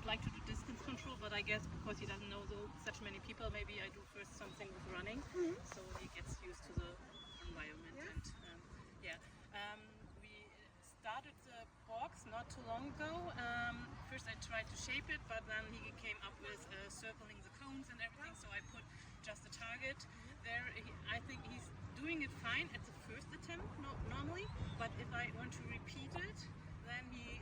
like to do distance control, but I guess because he doesn't know such many people, maybe I do first something with running, so he gets used to the environment. And we started the box not too long ago. First I tried to shape it, but then he came up with circling the cones and everything, so I put just a target there. I think he's doing it fine at the first attempt, normally, but if I want to repeat it, then he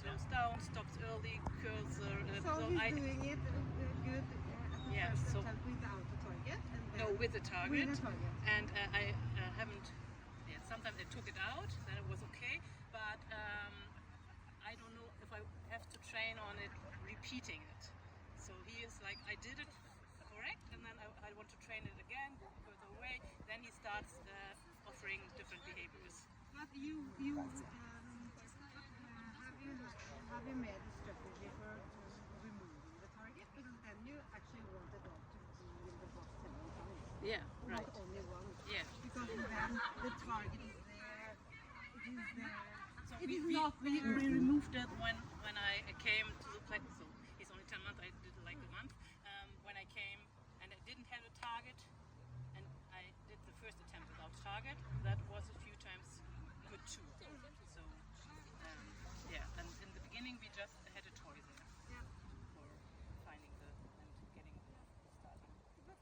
slows down, stops early, curls the... so he's doing it good at the first attempt without the target? And then no, with the target. With the target. And I haven't... Yeah, sometimes I took it out, then it was okay, but I don't know if I have to train on it, repeating it. So he is like, I did it correct, and then I want to train it again, go further away, then he starts offering different behaviors. But have you made a strategy for removing the target? Because then you actually want the dog to be in the box several times. Yeah, right. Not only once. Yeah. Because then the target is there, it is there. So it is we not there. We removed it when I came to the place. So he's only 10 months, I did it like a month. When I came and I didn't have a target, and I did the first attempt without target, that was a few times good too. So yeah, and in the beginning we just had a toy there for finding and getting the starting. But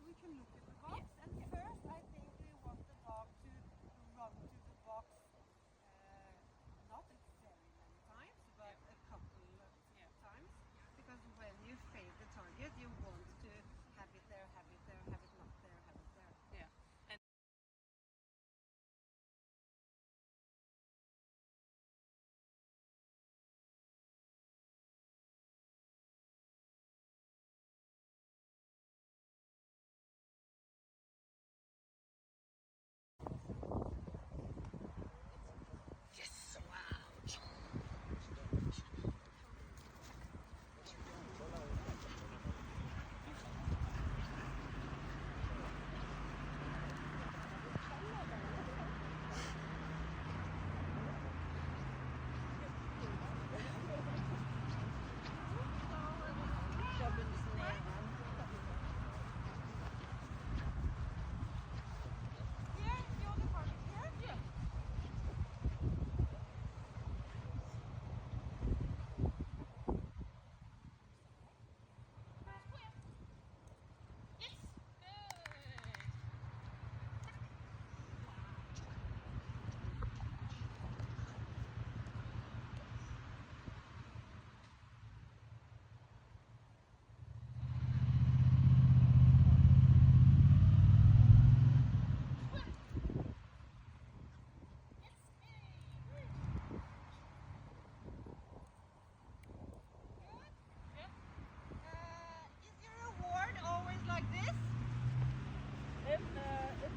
we can look at the box, and first I think we want the dog to run to the box, not very many times, but a couple of times, because when you fade the target, you want to have it there, have it there, have it not there, have it there. Yeah. And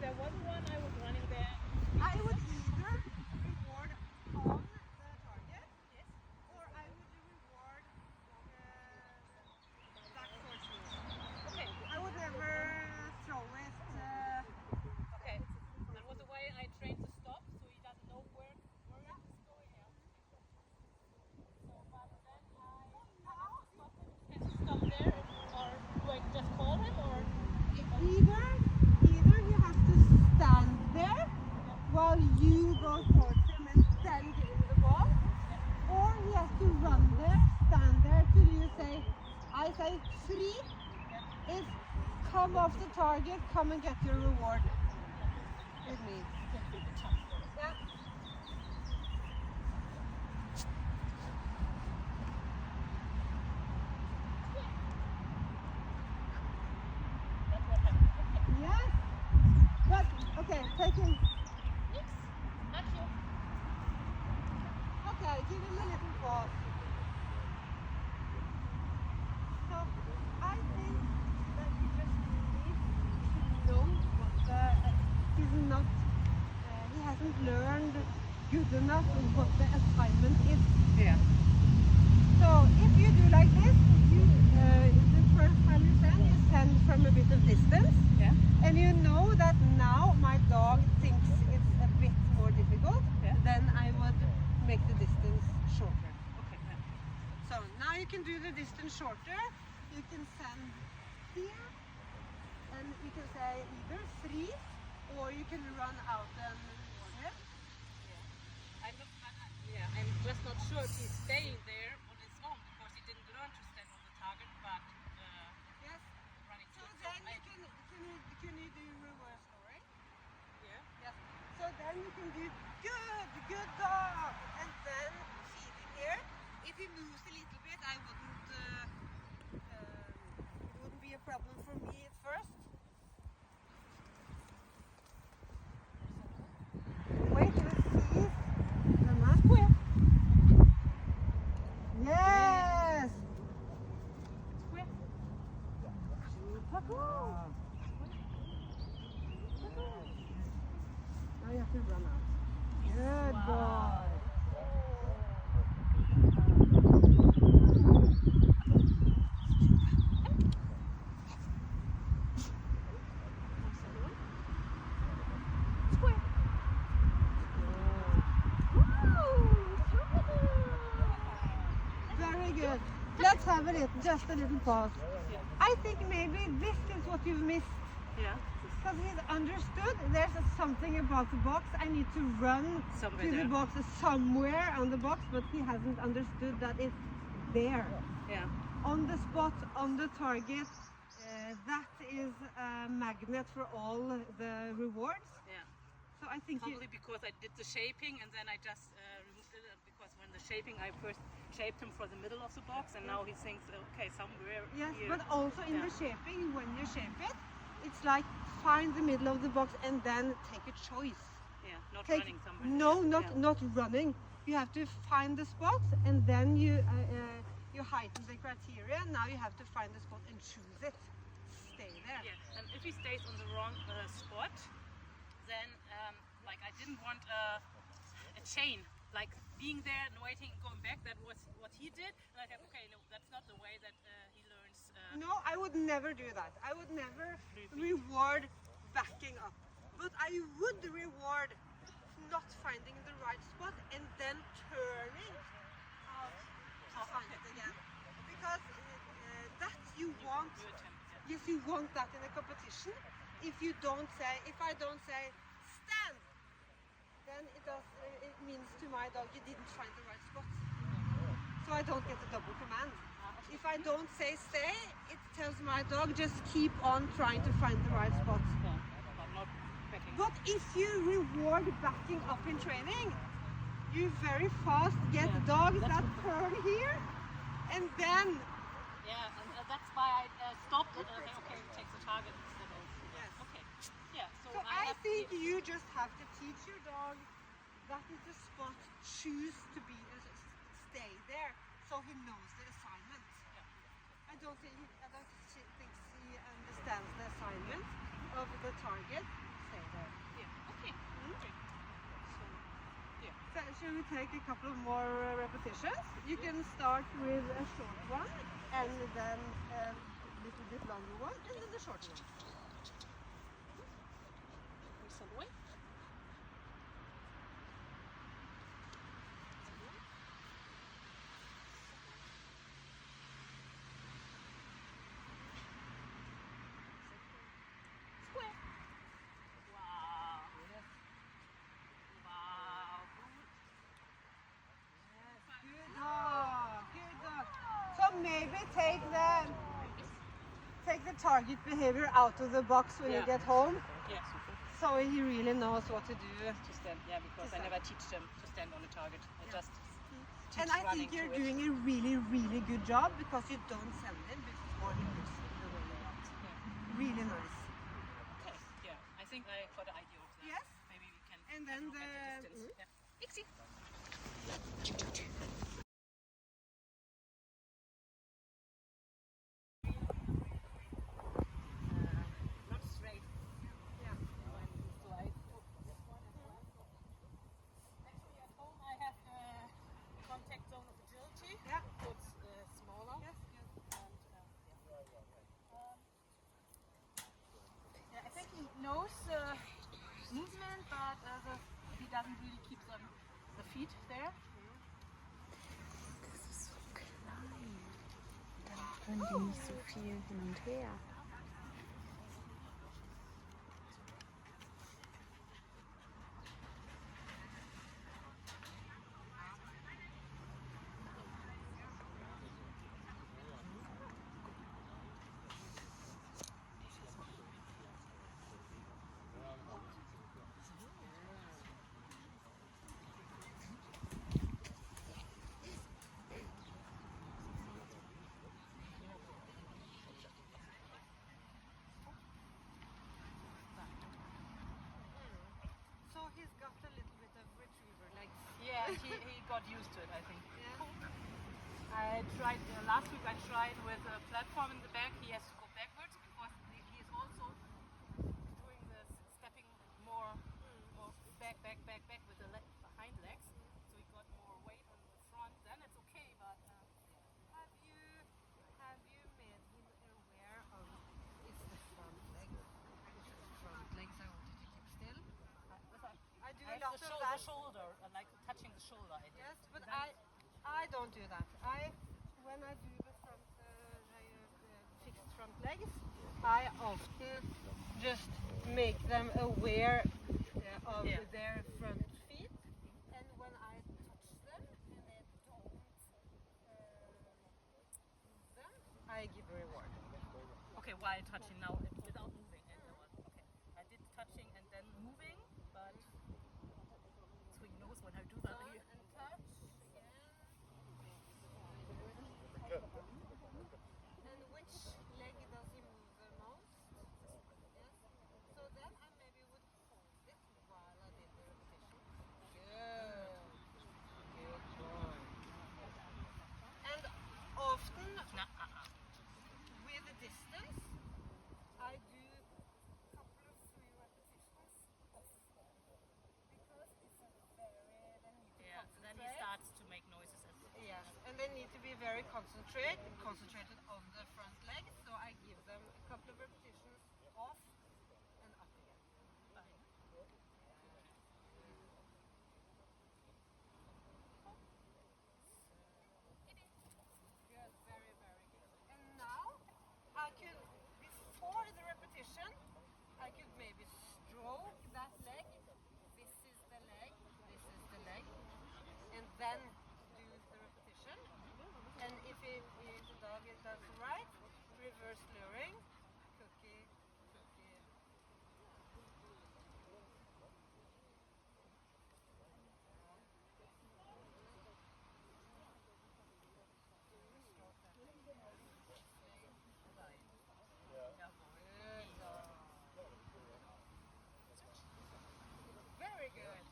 there was one, I was running there. I would either reward on the target, or I would reward back towards me. Okay. I would never throw it. Okay. That was the way I trained to stop, so he doesn't know where it is going. Yeah. So, but then can he stop there, or do I just call him, or? Either you have to stand there while you go towards him and stand in the ball, or he has to run there, stand there till you say, I say free, is come off the target, come and get your reward with me. Yeah. Yes, but okay, take him. Okay, give him a little pause. So I think that he just needs to know what he's not. He hasn't learned good enough what the assignment is. Yeah. So if you do like this, the first time you send from a bit of distance. Yeah. And you know that now my dog thinks it's a bit more difficult, then I would make the distance shorter. Okay. Yeah. So now you can do the distance shorter. You can send here, and you can say either freeze, or you can run out and reward him. I'm just not sure if he's staying there on his own because he didn't learn to stand on the target, but Yes. running So to then can you do reverse scoring? Yeah. Yes. So then you can do good dog, and then feed him here. If he moves a little bit, I wouldn't. It wouldn't be a problem for me at first. Wait, let's see. Square. Yes. Square. Now you have to run out. Good boy. Very good. Let's have just a little pause. I think maybe this is what you've missed. Yeah. Because he's understood there's something about the box. I need to run Somewhere to the there. box somewhere on the box, but he hasn't understood that it's there. Yeah. On the spot, on the target. That is a magnet for all the rewards. Yeah. So I think Probably because I did the shaping and then I just removed it because when the shaping I first shaped him for the middle of the box and now he thinks okay somewhere yes, here. but also in the shaping, when you shape it, it's like find the middle of the box and then take a choice. Yeah, not Take, running somewhere. no, not running. You have to find the spot and then you heighten the criteria. Now you have to find the spot and choose it. Stay there. Yeah, and if he stays on the wrong spot, then like I didn't want a chain, like being there and waiting and going back. That was what he did. And I said, okay, no, that's not the way that he learns. No, I would never do that. I would never reward backing up. But I would reward not finding the right spot and then turning out to find it again. Because that you want. New attempt. Yes, you want that in a competition. If I don't say stand, then it means to my dog you didn't find the right spot. So I don't get a double command. If I don't say stay, it tells my dog just keep on trying to find the right spot. Yeah, but not backing. But if you reward backing up in training, you very fast get dogs that turn here, and then Yeah, and that's why I stopped it and I think, okay, we take the target instead of. Yes. Okay. Yeah, so I think you just have to teach your dog that is the spot, choose to be stay there, so he knows the assignment. I don't think he understands the assignment of the target. Stay there. Yeah. Okay. Great. So should we take a couple of more repetitions? You can start with a short one, and then a little bit longer one, and then the short one. Stand away. Square. Wow. Wow. Good dog, good dog. So maybe take the target behavior out of the box when you get home, Yeah, super. so he really knows what to do. To stand, yeah, because I never teach them to stand on a target. I just teach And I running think you're to it. doing a really, really good job because you don't send him before he moves the way you want. Really nice. Okay, yeah. I think I got the idea of that. Yes. Maybe we can And then look at the distance. Yeah. Ixie. Not straight. Yeah. When you slide. Actually, at home I have contact zone of agility. Yeah. It's smaller. Yes, yes. And, yeah, I think he knows movement, but he doesn't really keep the feet there. This is so klein. die nicht so viel hin und her. So he's got a little bit of retriever legs. Yeah, he got used to it, I think. Yeah. I tried, last week I tried with a platform in the back. He has to go backwards because he is also doing this, stepping more back with the hind legs. So he got more weight on the front. Then it's okay, but Have you made him aware of it's the front legs? It's the front legs I wanted to keep still. I do a lot of the that. shoulder, like touching the shoulder. I did. Yes, but Then- I don't do that. When I do the front fixed front legs, I often just make them aware of their front feet, and when I touch them and they don't move them, I give a reward. Okay, while touching now, without moving. Okay, I did touching and then moving, but so he knows when I do that. Turn and touch again. And which leg does he move the most? Yes. So then I maybe would hold it while I did the repetition. Good. Good boy. And often with the distance, I do a couple of 3 repetitions off. Because it's a very, they need to Yeah, then he concentrate. starts to make noises. Yes, and they need to be very concentrated on the front leg, so I give them a couple of repetitions off and up again. Good, very, very good. And now I could, before the repetition, I could maybe stroke that leg. This is the leg, this is the leg, and then do the repetition. And if the dog does right, reverse luring, cookie, cookie. Very good.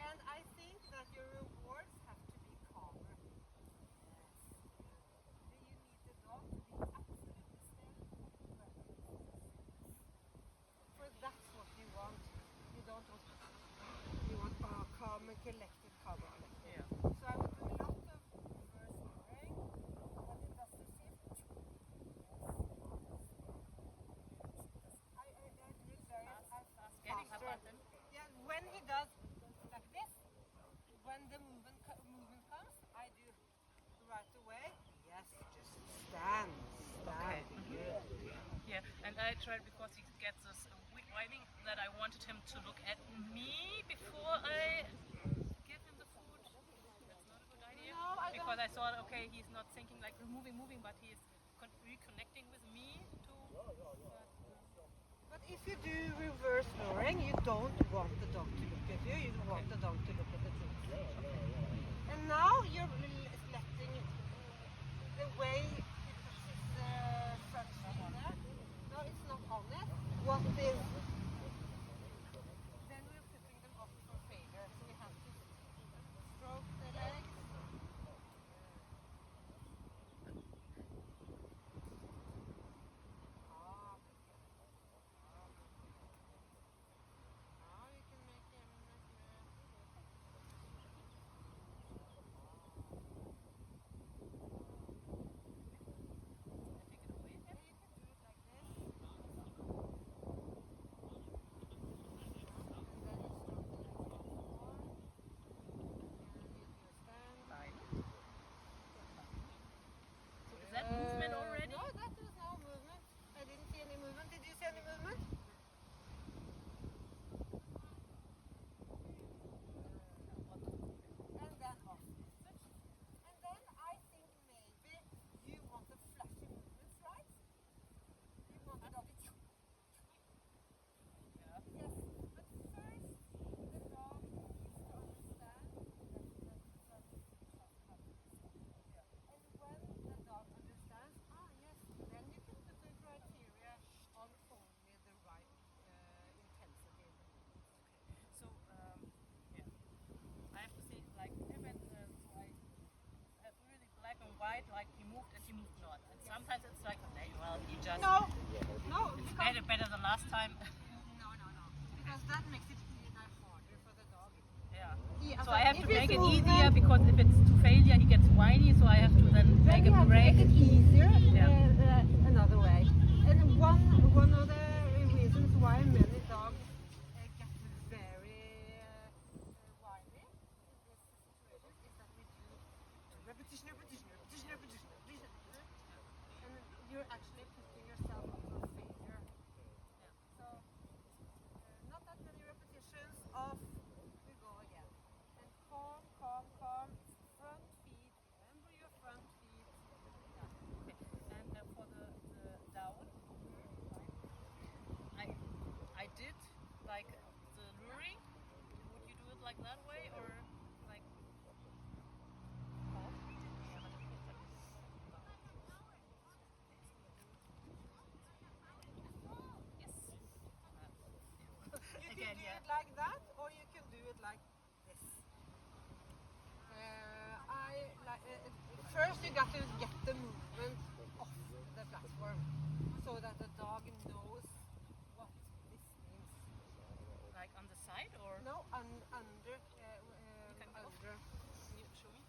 And I think that your rewards have to be calmer. Yes. You need the dog to be absolutely still. For that's what you want. You don't want. You want a calm and collected cover. Yeah. So I would do a lot of reverse luring, and it does the same. I do it very Getting a faster. button. Yeah, when he does like this, when the movement comes, I do right away. Yes, just stand. Okay. Good. Yeah, and I tried because he gets this whining that I wanted him to look at me before I give him the food. That's not a good idea. No, I because don't. I thought, okay, he's not thinking like moving, but he is reconnecting with me too. But if you do reverse luring, you don't want the dog to look at you. You want the dog to look at the tree. And now you're letting the way he pushes the front feet there. No, it's not on it. What is? Then we're putting them up for failure. So we have to stroke the legs. Now you can make him right, like he moved and he moved not. And sometimes it's like, okay, well, he just No, it's better than last time. no, because that makes it harder for the dog. Yeah. Yeah, So I have to if it's make it movement- easier because if it's to failure, he gets whiny. So I have to then make you a have to break. make it easier Yeah. another way. And one of the reasons why many dogs get very whiny in this situation is that we do repetition, and you're actually putting yourself into a failure. So not that many repetitions of we go again. And calm. Front feet, remember your front feet. Okay. And for the down, I did like the luring. Would you do it like that way or like? Yes. You Again, can do yeah. it like that, or you can do it like this. First you got to get the movement off the platform, so that the dog knows what this means. Like on the side or? No, under. Can you show me?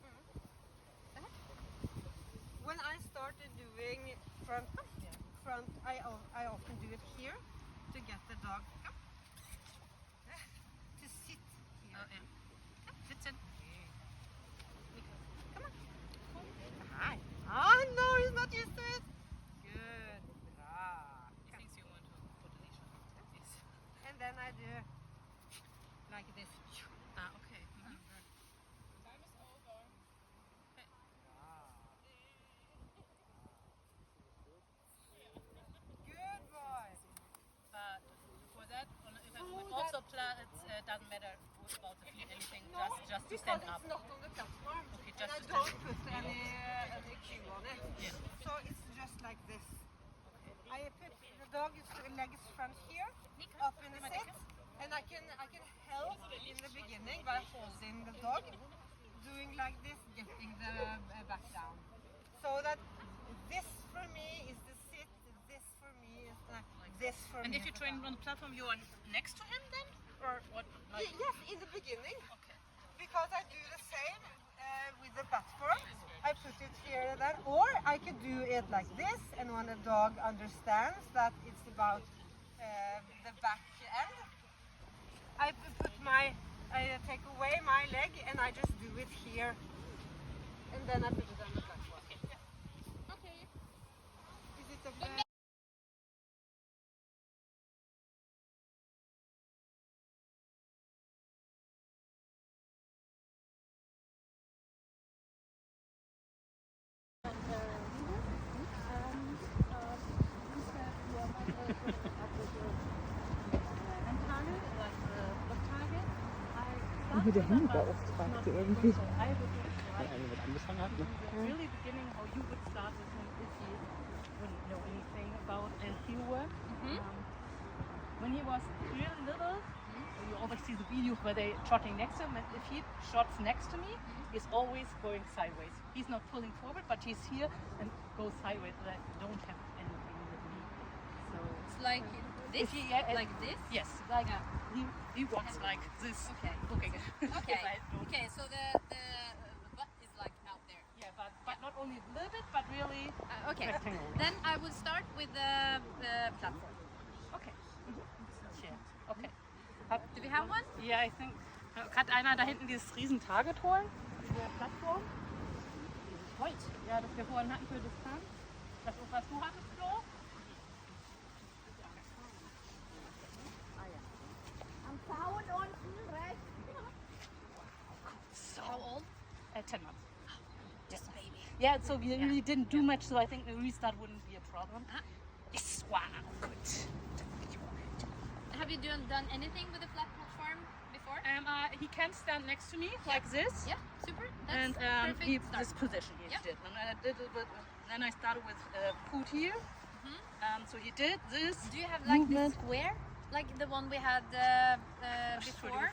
When I started doing front, I often do it here to get the dog to sit here. Oh yeah. Fits in. Come on. Hi. Oh no, he's not used to it. Good. He thinks you want to put a leash on. Yes. And then I do like this. Okay. Mm-hmm. Time is over. Okay. Good boy. But for that, if I would Oh, also plan, it doesn't matter about the feet, anything, No, just to because stand up. it's not on the platform. Okay, And just I to don't stand put any cue on it. Yeah. So it's just like this. I put the dog's legs front here, up in the sit, and I can help in the beginning by holding the dog, doing like this, getting the back down. So that this for me is the sit, this for me is this for And me. if you is the train down. on the platform, you are next to him then? Or what? Like, Yes, in the beginning. okay. Because I do the same with the platform. I put it here and there. Or I could do it like this, and when the dog understands that it's about the back end, I take away my leg and I just do it here. And then I put it on the platform. Okay. Is it a bad? Wie der Händeauftragte irgendwie. Wenn einer mit angefangen hat, ne? Really beginning how you would start with him if he wouldn't know anything about heel work. When he was really little, you always see the videos where they trotting next to him, and if he trots next to me, he's always going sideways. He's not pulling forward, but he's here and goes sideways, and I don't have anything with me. So It's like this? if he, Like this? yes, like Yeah. he walks like this. Okay. Looking. Okay. If I don't- Okay, so the butt is like out there. Yeah, but not only a little bit, but really Okay. rectangle. Then I will start with the platform. Okay. Shit. Okay. Do we have one? Ja, ich think. Kann einer da hinten dieses riesen Target holen? Diese Plattform? Dieses Holz. Ja, das wir vorhin hatten für Distanz. Das ist, was du hattest, Flo? Am Zaun unten rechts. So. How old? 10 months. Just a baby. Yeah, so we really didn't do much, so I think the restart wouldn't be a problem. Yes, wow, good. Have you done anything with the platform before? He can stand next to me like this. Yeah, super. That's And perfect he, start. this position he Yeah. did. And I did it with, then I started with foot here. So he did this. Do you have like movement. the square? Like the one we had before?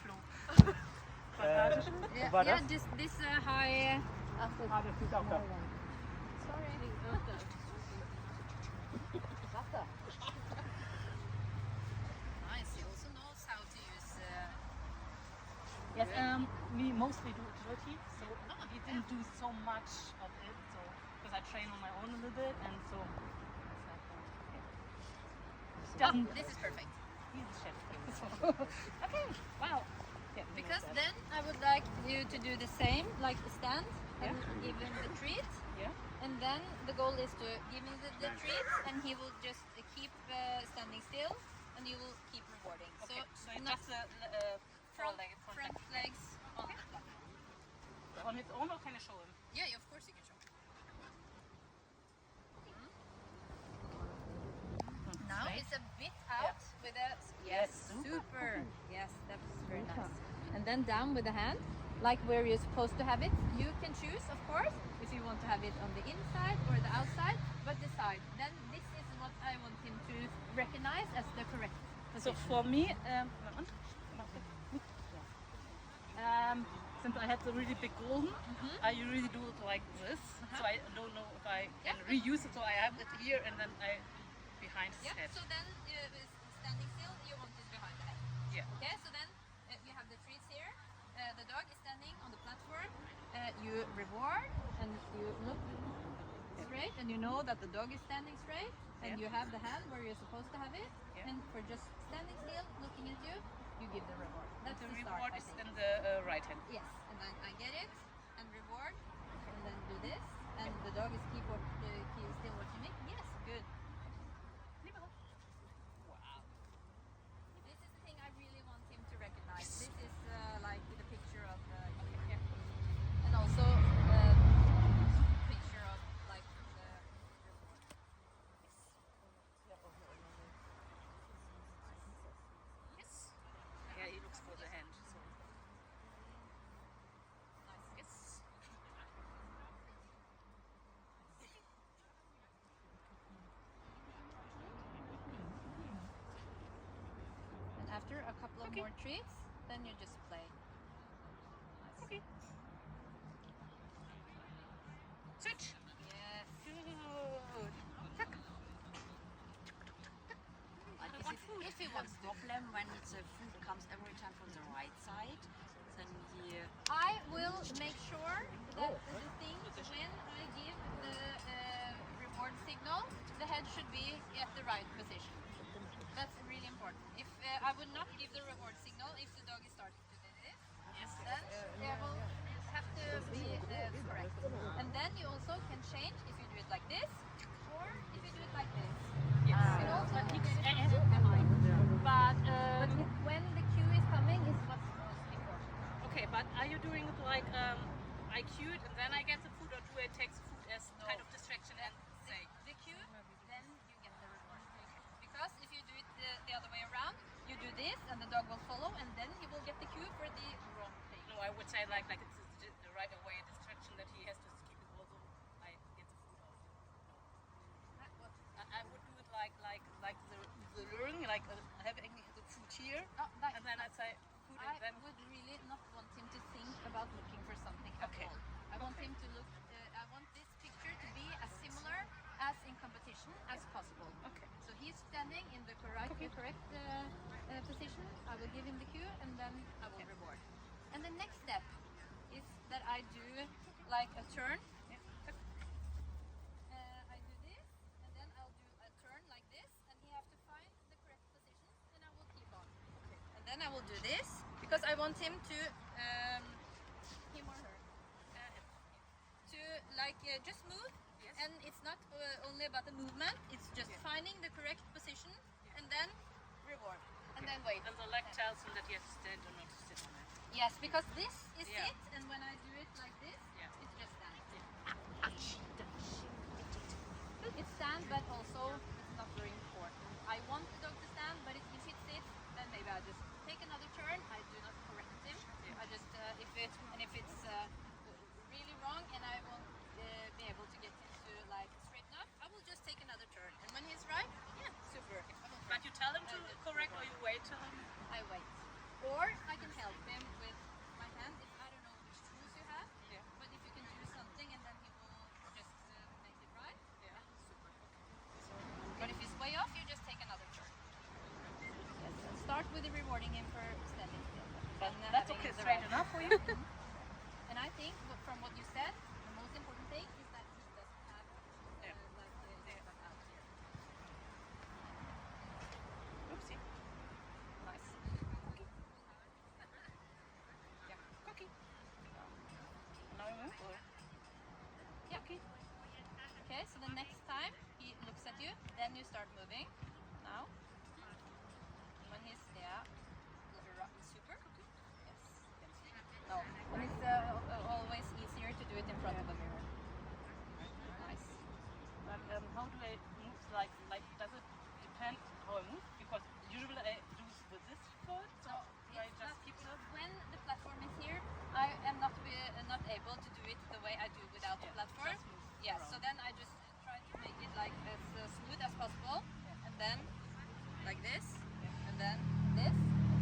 Wo war das? This high. Ah, das ist auch da. sorry. Nice. He also knows how to use. Yes, we mostly do it dirty, so we didn't do so much of it, so because I train on my own a little bit, and so it's like, This is perfect. he's a chef. So. Okay, wow. Yeah, we Because know that. then I would like you to do the same, like the stand, and give him the treat. Yeah. And then the goal is to give him the treat, and he will just keep standing still, and you will keep rewarding. Okay, so it's not just the front, front leg. front legs on the platform. On its own, or can I show him? Yeah, of course you can show. Now Straight. it's a bit out with a Yes, super. Yes, that's very nice. And then down with the hand, like where you're supposed to have it. You can choose, of course, if you want to have it on the inside or the outside, but decide. Then this is what I want him to recognize as the correct So position. for me, since I had the really big golden, I usually do it like this. So I don't know if I can reuse it. So I have it here and then I behind his head. So then standing still, you want it behind the head. Yeah. Okay, so then you have the treats here. The dog is standing on the platform. You reward and you look straight, and you know that the dog is standing straight, and you have the hand where you're supposed to have it. And for just standing still, looking at you, you give the reward. That's The the reward start, I is think. in the right hand. Yes, and then I get it and reward, and then do this, and the dog is still watching me. Yes, good. Wow. This is the thing I really want him to recognize. This is like the picture of, and also picture of like the reward. Yes. Yeah, he looks for the hand. So. Yes. And after a couple of more treats, then you just play. Okay. Switch. Yes. Good. If he wants problem when the food comes every time from the right side, then he I will make sure that the thing when I give the reward signal, the head should be at the right position. That's really important. If I would not give the reward signal if the dog is starting to do this, then it will have to be correct. And then you also can change if you do it like this or if you do it like this. Yes. It also But when the cue is coming is what's most important. okay, but are you doing it like I cue it and then I get the food, or do I take the food as kind of distraction and say? The cue, then you get the reward. Because if you do it the other way around, you do this and the dog will follow, and then he will get the cue for the wrong thing. No, I would say like it's the right away distraction that he has to skip it. Also, I get the food out. I would do it like the luring, like having the food here, and then I say food, I and then would really not want him to think about looking for something at Okay. all. I want him to look. I want this picture to be as similar as in competition as possible. Okay. So he's standing in the correct position. I will give him the cue, and then I will reward. And the next step is that I do like a turn. I do this, and then I'll do a turn like this, and he have to find the correct position, and I will keep on. And then I will do this because I want him to him or her to like just move, and it's not only about the movement. It's just finding the correct position, and then reward, and then wait. and the leg tells him that he has to stand or not to sit on it. Yes, because this is Yeah. it, and when I do it like this, it's just stand. It's stand, but also it's not very important. I want the dog to stand, but if it sits, then maybe I just take another turn. I do not correct him. I just if it's really wrong, and I won't be able to get him to like straighten up, I will just take another turn. And when he's right, yeah, super. But you tell him to correct, or you wait till him. I wait. Or I can help him with my hand if I don't know which tools you have. Yeah. But And I think from what you said, the most important thing is that he doesn't have Yeah. like the out here. Oopsie. Nice. Yeah. Cookie. Now we move. Or? Yeah. Okay, so the next time he looks at you, then you start moving. Now. When he's super. Yes. No. And it's always easier to do it in front of a mirror. Nice. But how do I move? Like, does it depend how I move? Because usually I do with this foot. So do I It's just not- keep the? when the platform is here, I am not able to do it the way I do without the platform. Just move Yeah, around. so then I just try to make it like as smooth as possible, and then like this, and then this,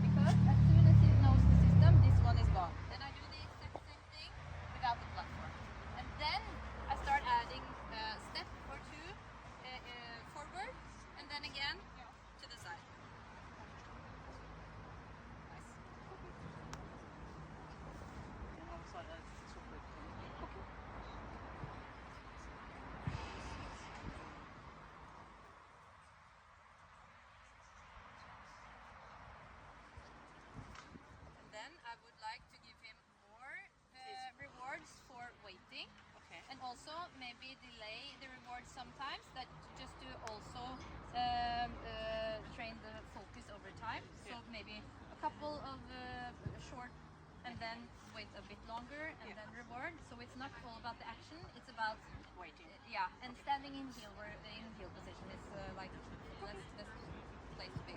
because as soon as he knows the system, this one is gone. Then I do the exact same thing without the platform, and then I start adding a step or two forward, and then again to the side. Nice. And also it's too quick. And then I would like to give him more rewards for waiting, Okay. and also maybe delay the rewards sometimes, that just to also train the focus over time. So Yeah. maybe a couple of short, and then wait a bit longer, and then reward. So it's not all about the action, it's about Waiting. yeah, and standing in heel position is like that's the best place to be.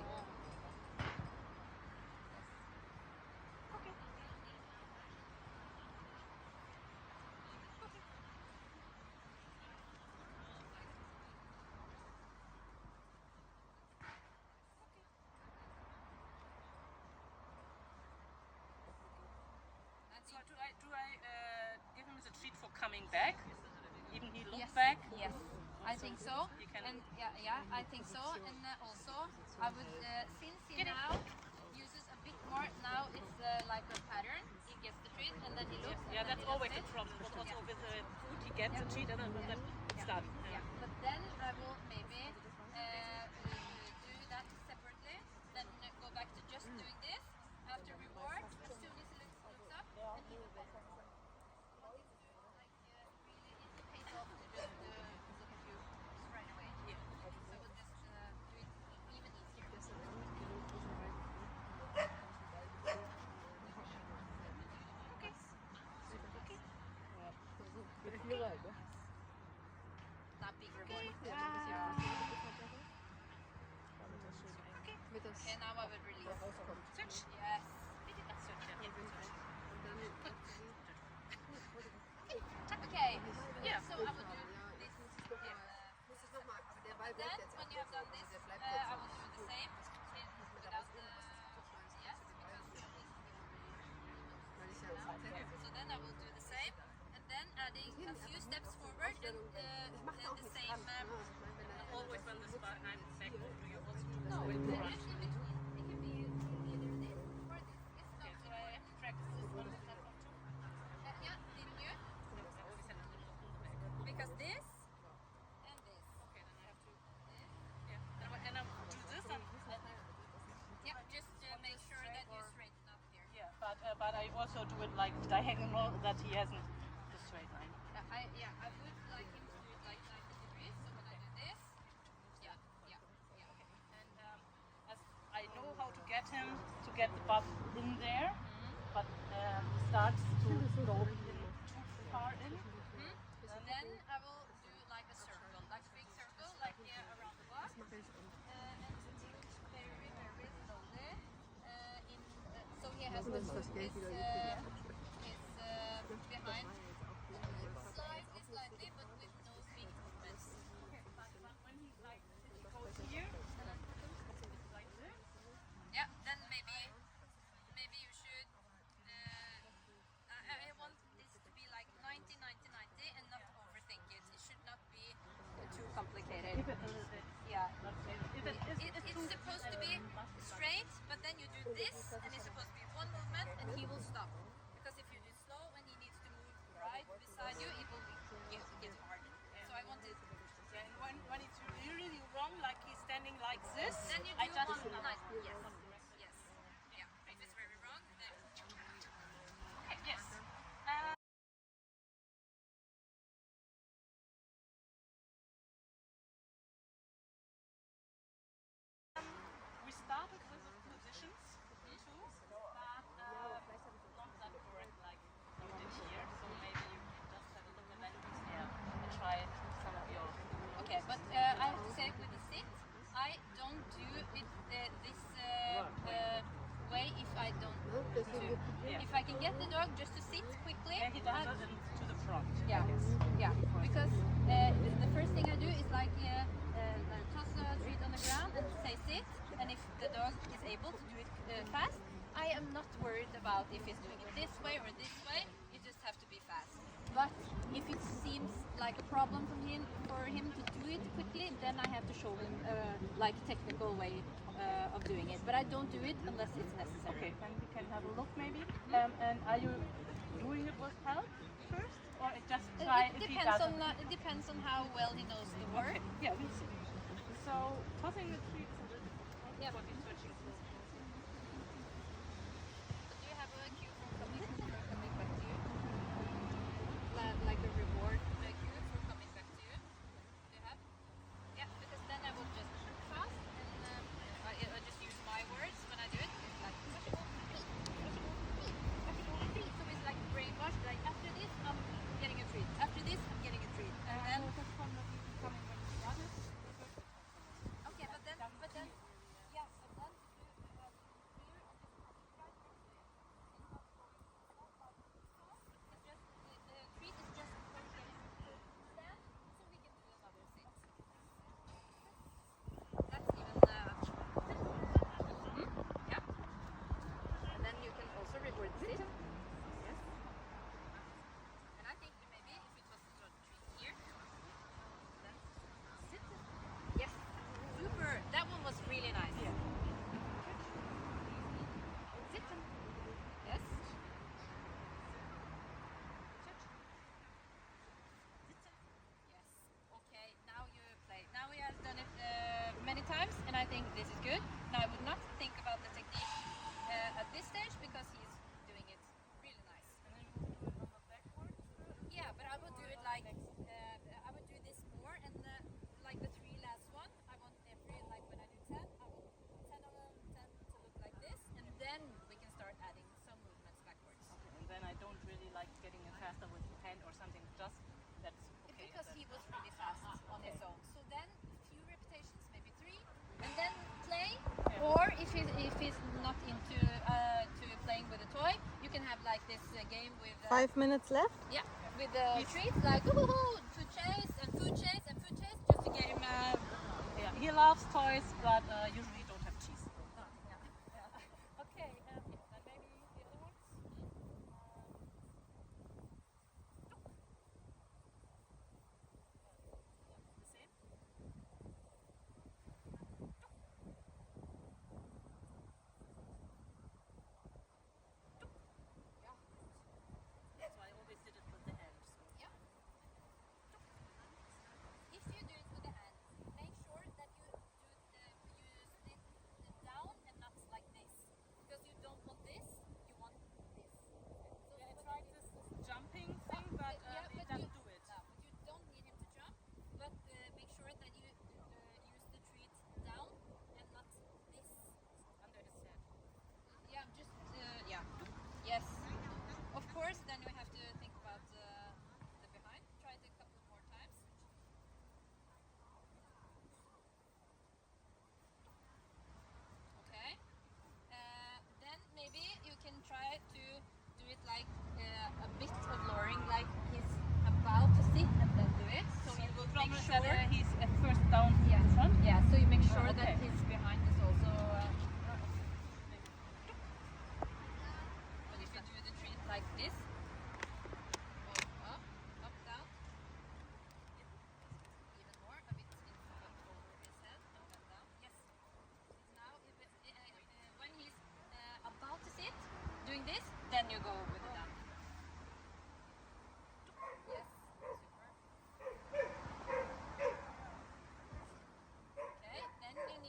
Okay. So do I give him the treat for coming back? Even he looks Yes, back. yes, I think so. He can- And yeah, I think so. And also, I would since he now uses a bit more. Now it's like a pattern. He gets the treat, and then he looks. Yeah, and that's then he always does the it. problem. But also Yeah. with the food, he gets the treat and then it's done. Yeah, but then I will maybe do that separately. Then go back to just doing this after rewards. As soon as he looks up, and he will better. But it's like really it pays off to just look at you straight away. Yeah. So we'll just do it even easier. Okay. Okay. Not big reward. Okay, now I would release. Switch. Yes. Switch. Yeah. Switch. Okay. Yeah. So I will do this here. Then when you have done this, I will do the same without the yes, because so then I will do the same, and then adding a few steps forward, and the same. Always when the spine I'm back, do you also do No, the just run? in between. It can be either this or this. It's not Okay, so I have to practice this on the platform too. yeah, didn't you? No, I always have to do it on the back. Because this and this. Okay, then I have to. This. Yeah. And I do this and Yeah, just make sure that you straighten up here. yeah, but I also do it like diagonal that he hasn't the straight line. I would like him to do it like 90 degrees. So when I do this, And as I know how to get him to get the butt in there, but he starts to go in too far in. then I will do like a circle, like a big circle, like around the box, and move very, very slowly. So he has to move his behind slightly, but with no big movements. But when he like he goes here, like this. Yeah, then maybe you should. I want this to be like 90, 90, 90, and not overthink it. It should not be too complicated. Keep it a little bit. Yeah. If it is It's supposed to be straight, but then you do this, and it's supposed to be one movement, and he will stop. Because if Yeah. If I can get the dog just to sit quickly, Yeah, he does it to the front. yeah, I guess. yeah. Because the first thing I do is like toss a treat on the ground and say sit. And if the dog is able to do it fast, I am not worried about if he's doing it this way or this way. You just have to be fast. But if it seems like a problem for him to do it quickly, then I have to show him like technical way of doing it. But I don't do it unless it's necessary. Okay, then we can have a look maybe. And are you doing it with help first, or just try if he doesn't? It depends on how well he knows the word. Okay, yeah, we'll see. So tossing the treats a little bit. Yeah. What he's switching to. But do you have a cue for coming back to you? Like a reward cue for coming back to you? Do you have? Yeah, because then I will just fast and I just use my words when I do it. It's like so it's like brainwash. Like after this, I'm getting a treat. After this, I'm getting a treat. And then Coming when you run it. okay, but then yeah, but then if you do on this right next to it, it's not going so fast. It's just the treat is just for getting to stand, so we can do another sit. That's even yeah. And then you can also reward sit. Yes. And I think maybe if it was a treat here, then sit. Yes. Super. That one was really nice. Yeah. Sit. Yes. Yes. Okay. Now you play. Now we have done it many times, and I think this is good. Now I would not think about the technique at this stage because he's doing it really nice. And then you will do it on the backward. Yeah, but I would do it like I would do this more, and like the three last one, I want every like when I do 10, I want 10 of them, 10 to look like this, and then we can start adding some movements backwards. And then I don't really like getting it faster with hand or something. Just that's okay. Because he was really fast on his own. So then few repetitions, maybe 3, and then play. Or if he's not into to playing with a toy, you can have like this game with 5 minutes left. yeah, with the treats like food chase and food chase and food chase, just to get him. Yeah, he loves toys, but usually don't have cheese. Yeah. Okay, then maybe the other ones. The same. So I always did it with the hand. So. Yeah. If you do it with the hand, make sure that you sit down and not like this, because you don't want this. You want this. So Yeah, I tried this jumping thing, but it doesn't do it. No, but you don't need him to jump. But make sure that you use the treat down and not this. Under his head. Yeah, just yeah. Yes. Of course, then we have to think about the behind. Try it a couple more times. Okay. Then maybe you can try to do it like a bit of lowering, like he's about to sit and then do it. So you will make sure. He's at first down Yeah. in front. Yeah. So you make sure okay. that his behind is also. But if you do the treat like this, up, down, even more, a bit in front over his head and then down. Yes. Now, when he's about to sit, doing this, then you go with it down. Yes. Super. Okay. Then you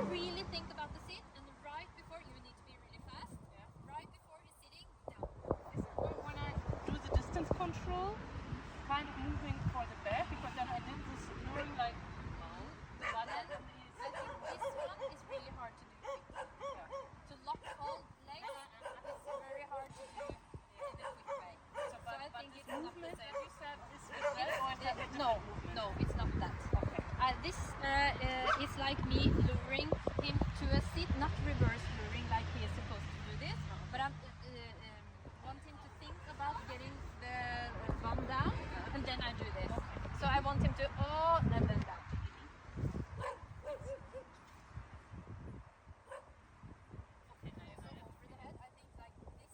really think about the sit, and right before you need to be really fast. Right before you're sitting down. When I do the distance control, kind of moving for the back, because then I did this luring like the button. I think this one is really hard to do quickly. To lock all legs is very hard to do in a quick way. So I think it's not the Movement same. that you said is with that, or is that a No, different movement? no, it's not that. Okay. This is like me luring him to a sit, not reverse luring like he is supposed to do this, but I want him to think about getting the bum down, and then I do this. So I want him to and then down. Okay, So over the head, I think like this,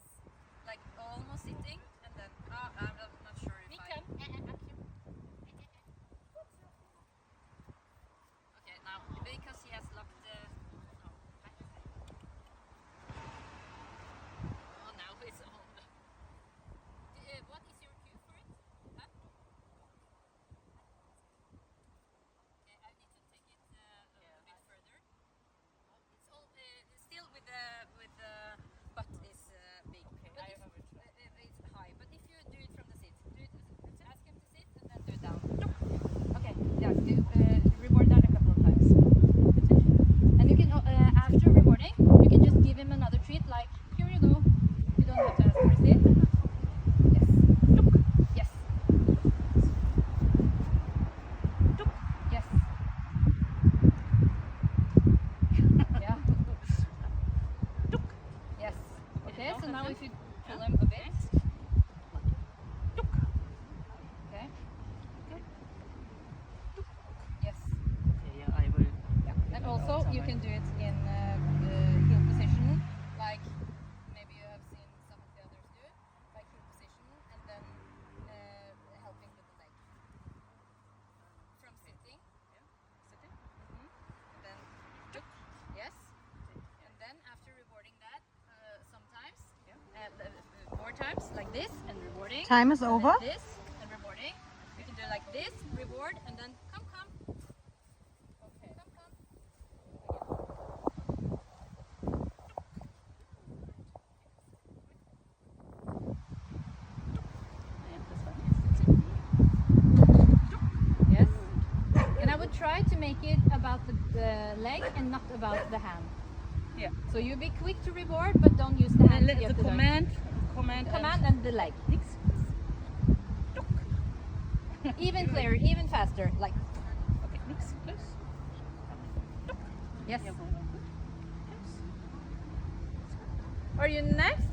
like almost sitting, and then I'm not sure if Nikan. Okay, now because he has locked the. Oh, now it's on. What is your cue for it? Huh? Okay, I need to take it a bit further. It's all still with the butt is big. Okay, But I if, will try. it's high. But if you do it from the sit, ask him to sit and then do it down. Okay, yes, do reward that a couple of times. And you can after rewarding, you can just give him another treat like here you go. You don't have to ask for a sit. Yes. Yes. Yes. Yeah. Yes. Okay, so now if you pull him a bit. Okay. Yes. Okay, yeah, I will. Yeah. And also you can do it in heel position, like maybe you have seen some of the others do, like heel position, and then helping with the leg. From sitting. Sitting. And then yes. And then after rewarding that, sometimes, more times like this and rewarding. Time is and over. then this and rewarding. You can do like this, reward, and then come. Okay. Come. Yes. And I would try to make it about the leg and not about the hand. Yeah. So you be quick to reward, but don't use the hand. And to get the the command and the leg. Even clearer, even faster. Like Okay, next, close. yes. Yeah, Are you next?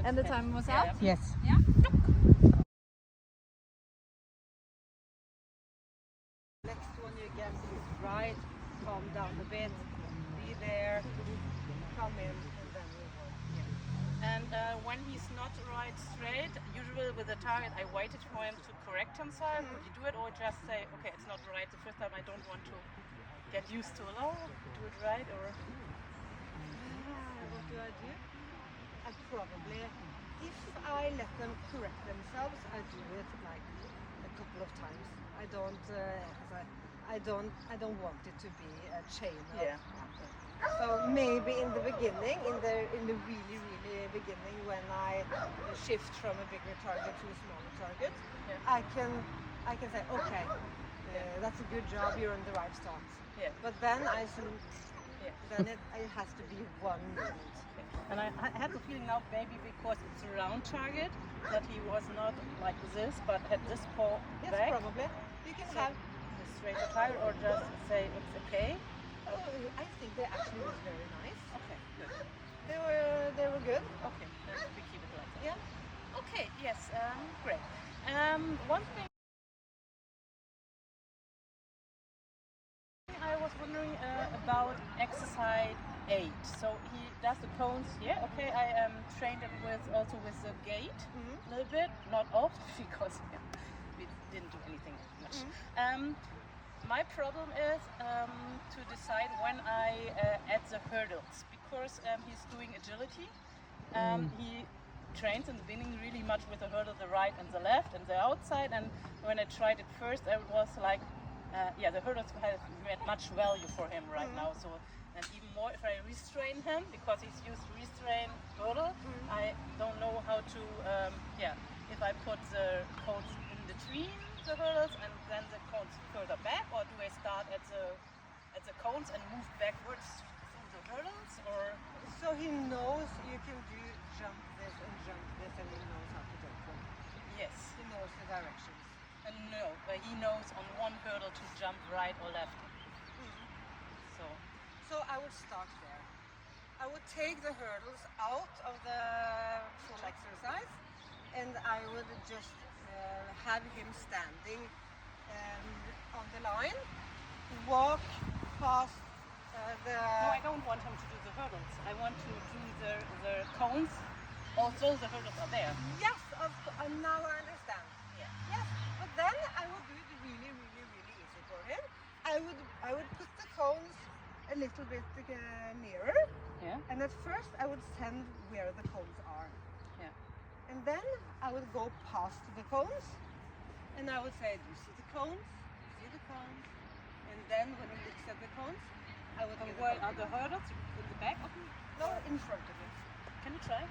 And the time was out. Yes. Yeah. Next one you get is right, calm down a bit, be there, come in, and then reward. And when he's not right straight, usually with the target, I waited for him to correct himself. Would you do it, or just say, okay, it's not right the first time, I don't want to get used to it. Oh, do it right, or What do? I probably, if I let them correct themselves, I do it like a couple of times. I don't want it to be a chain of. Yeah. So maybe in the beginning, in the really beginning, when I shift from a bigger target to a smaller target, I can say, okay, that's a good job, you're on the right start. Yeah. But then then it has to be one movement. And I had the feeling now, maybe because it's a round target, that he was not like this, but had this paw Yes, back. probably. You can So have. the straighter target, or just say it's okay. I think they actually was very nice. Okay, good. They were good. Okay, then we keep it like that. Yeah. Okay, yes, great. One thing I was wondering about exercise 8. So he does the pones here. Okay, I trained him also with the gait a little bit, not off because we didn't do anything much. My problem is to decide when I add the hurdles, because he's doing agility. He trains in the beginning really much with the hurdle, the right and the left and the outside, and when I tried it first, I was like, the hurdles have much value for him right now. So, and even more if I restrain him, because he's used to restrain hurdle, I don't know how to, if I put the cones in between the hurdles and then the cones further back, or do I start at the cones and move backwards through the hurdles, or? So he knows you can do jump this, and he knows how to jump them. Yes. He knows the directions. No, but he knows on one hurdle to jump right or left. So I would start there. I would take the hurdles out of the full exercise, and I would just have him standing on the line, walk past the... No, I don't want him to do the hurdles. I want to do the cones, although the hurdles are there. Yes, now I understand. Yeah. Yes, but then I would do it really, really, really easy for him. I would put the cones a little bit nearer, and at first I would send where the cones are. Yeah. And then I would go past the cones, and I would say, do you see the cones? Do you see the cones? And then when he looks at the cones, I would And give where the are the hurdles? In the back of him? No, in front of him. Can you try?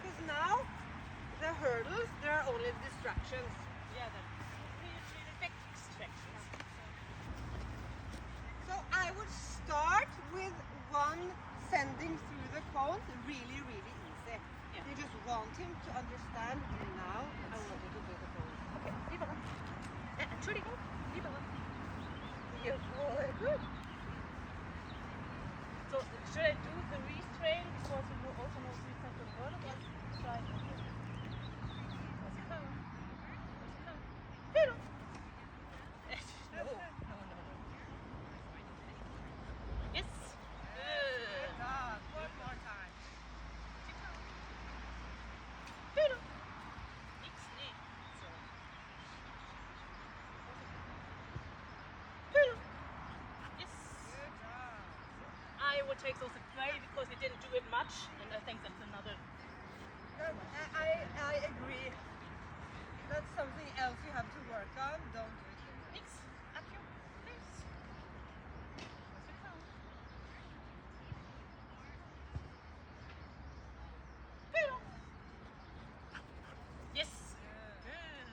Because now the hurdles, there are only distractions. Yeah, really big distractions. So I would start with one sending through the cones, really, really easy. Yeah. You just want him to understand, now I want you to do the cones. Okay, lieber Lund. Entschuldigung, lieber Lund. Yes, well, good. So, should I do the restrain because you will also know three center hurdles, or try it? Does it come? Does it come? Pero. No. Yes. Good. One more time. Pero. Nichts nicht. So. Pero. Yes. Good job. I will take those away because he didn't do it much, and I think that's another. I agree. That's something else you have to work on. Don't do it. Nix. Up you. Please. Does it come? Pero. Yes. Good.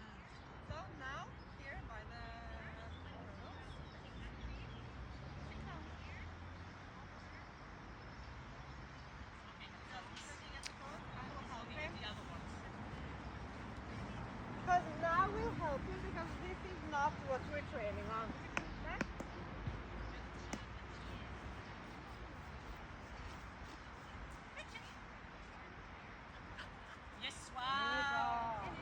So now, here by the hurdles. Because now we'll help you, because this is not what we're training on. Okay? Yes. Good Wow. job.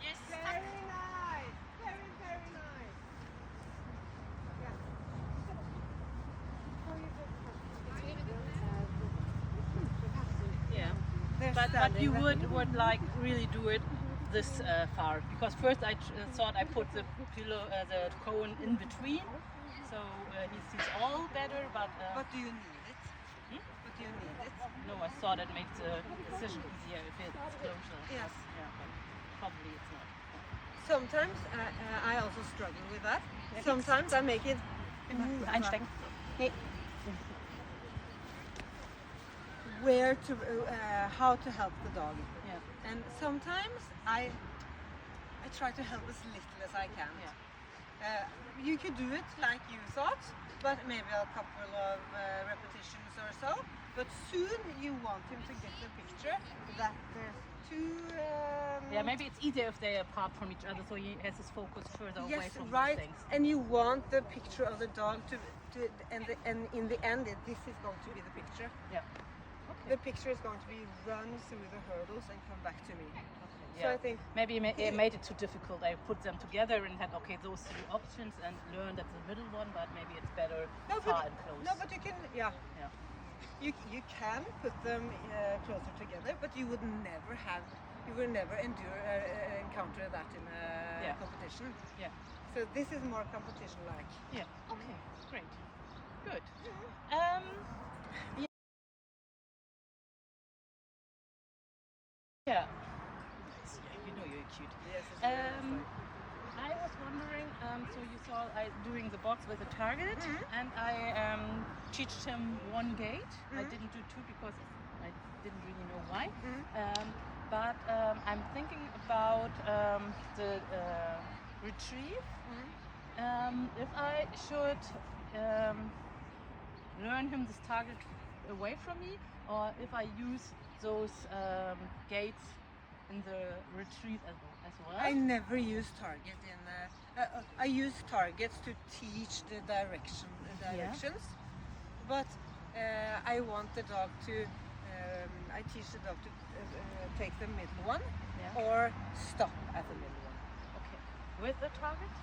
Yes. Very nice. Very, very nice. Yeah. So you Yeah. They're But standing you there. would like really do it this far, because first I thought I put the pillow, the cone in between, so he sees all better. But But do you need it? Hmm? But do you need it? no, I thought it makes the decision easier if it's closer. Yes. Yeah. But probably it's not. Sometimes I also struggle with that. Sometimes I make it Einstecken. where to how to help the dog. Yeah. And sometimes I try to help as little as I can. Yeah. You could do it like you thought, but maybe a couple of repetitions or so. But soon you want him to get the picture that there's two. Yeah, maybe it's easier if they're apart from each other, so he has his focus further away Yes, from right. these things. And you want the picture of the dog to and in the end, this is going to be the picture. Yeah. The picture is going to be run through the hurdles and come back to me. So Yeah. I think Maybe it made it too difficult. I put them together and had those three options and learned at the middle one, but maybe it's better far and close. no, but you can, yeah. Yeah. you can put them closer together, but you would never encounter that in a competition. Yeah. So this is more competition-like. Yeah. Okay. Great. Good. Yeah. You know you're cute. Yes, it's very nice. I was wondering, so you saw I doing the box with a target, and I teach him one gate. I didn't do two because I didn't really know why. But I'm thinking about the retrieve. If I should learn him this target away from me, or if I use those gates in the retrieve as well. I never use target in. I use targets to teach the directions, but I want the dog to. I teach the dog to take the middle one or stop at the middle one. Okay. With the target?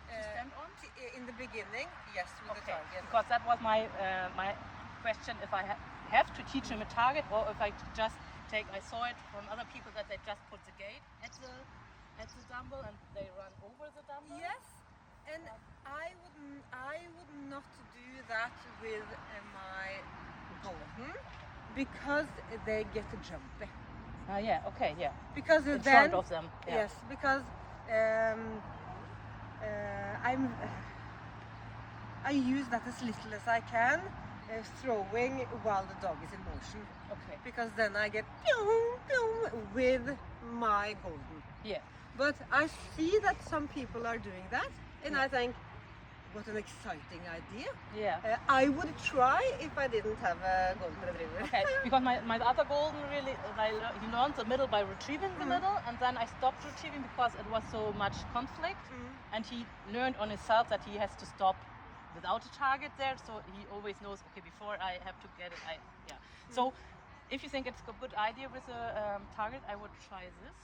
Stand on? In the beginning, yes, with the target. Because that was my my question. If I have to teach him a target, or if I just take. I saw it from other people that they just put the gate at the dumbbell and they run over the dumbbell. Yes, and I would not do that with my golden because they get jumpy. Yeah. Okay. Yeah. Because in then, front of them. Yeah. Yes, because I use that as little as I can, throwing while the dog is in motion. Okay. Because then I get pew, pew, with my golden. Yeah. But I see that some people are doing that, and I think, what an exciting idea. Yeah. I would try if I didn't have a golden retriever. Okay, because my other golden really, he learned the middle by retrieving the middle, and then I stopped retrieving because it was so much conflict, and he learned on himself that he has to stop without a target there, so he always knows, okay, before I have to get it, So, if you think it's a good idea with a target, I would try this.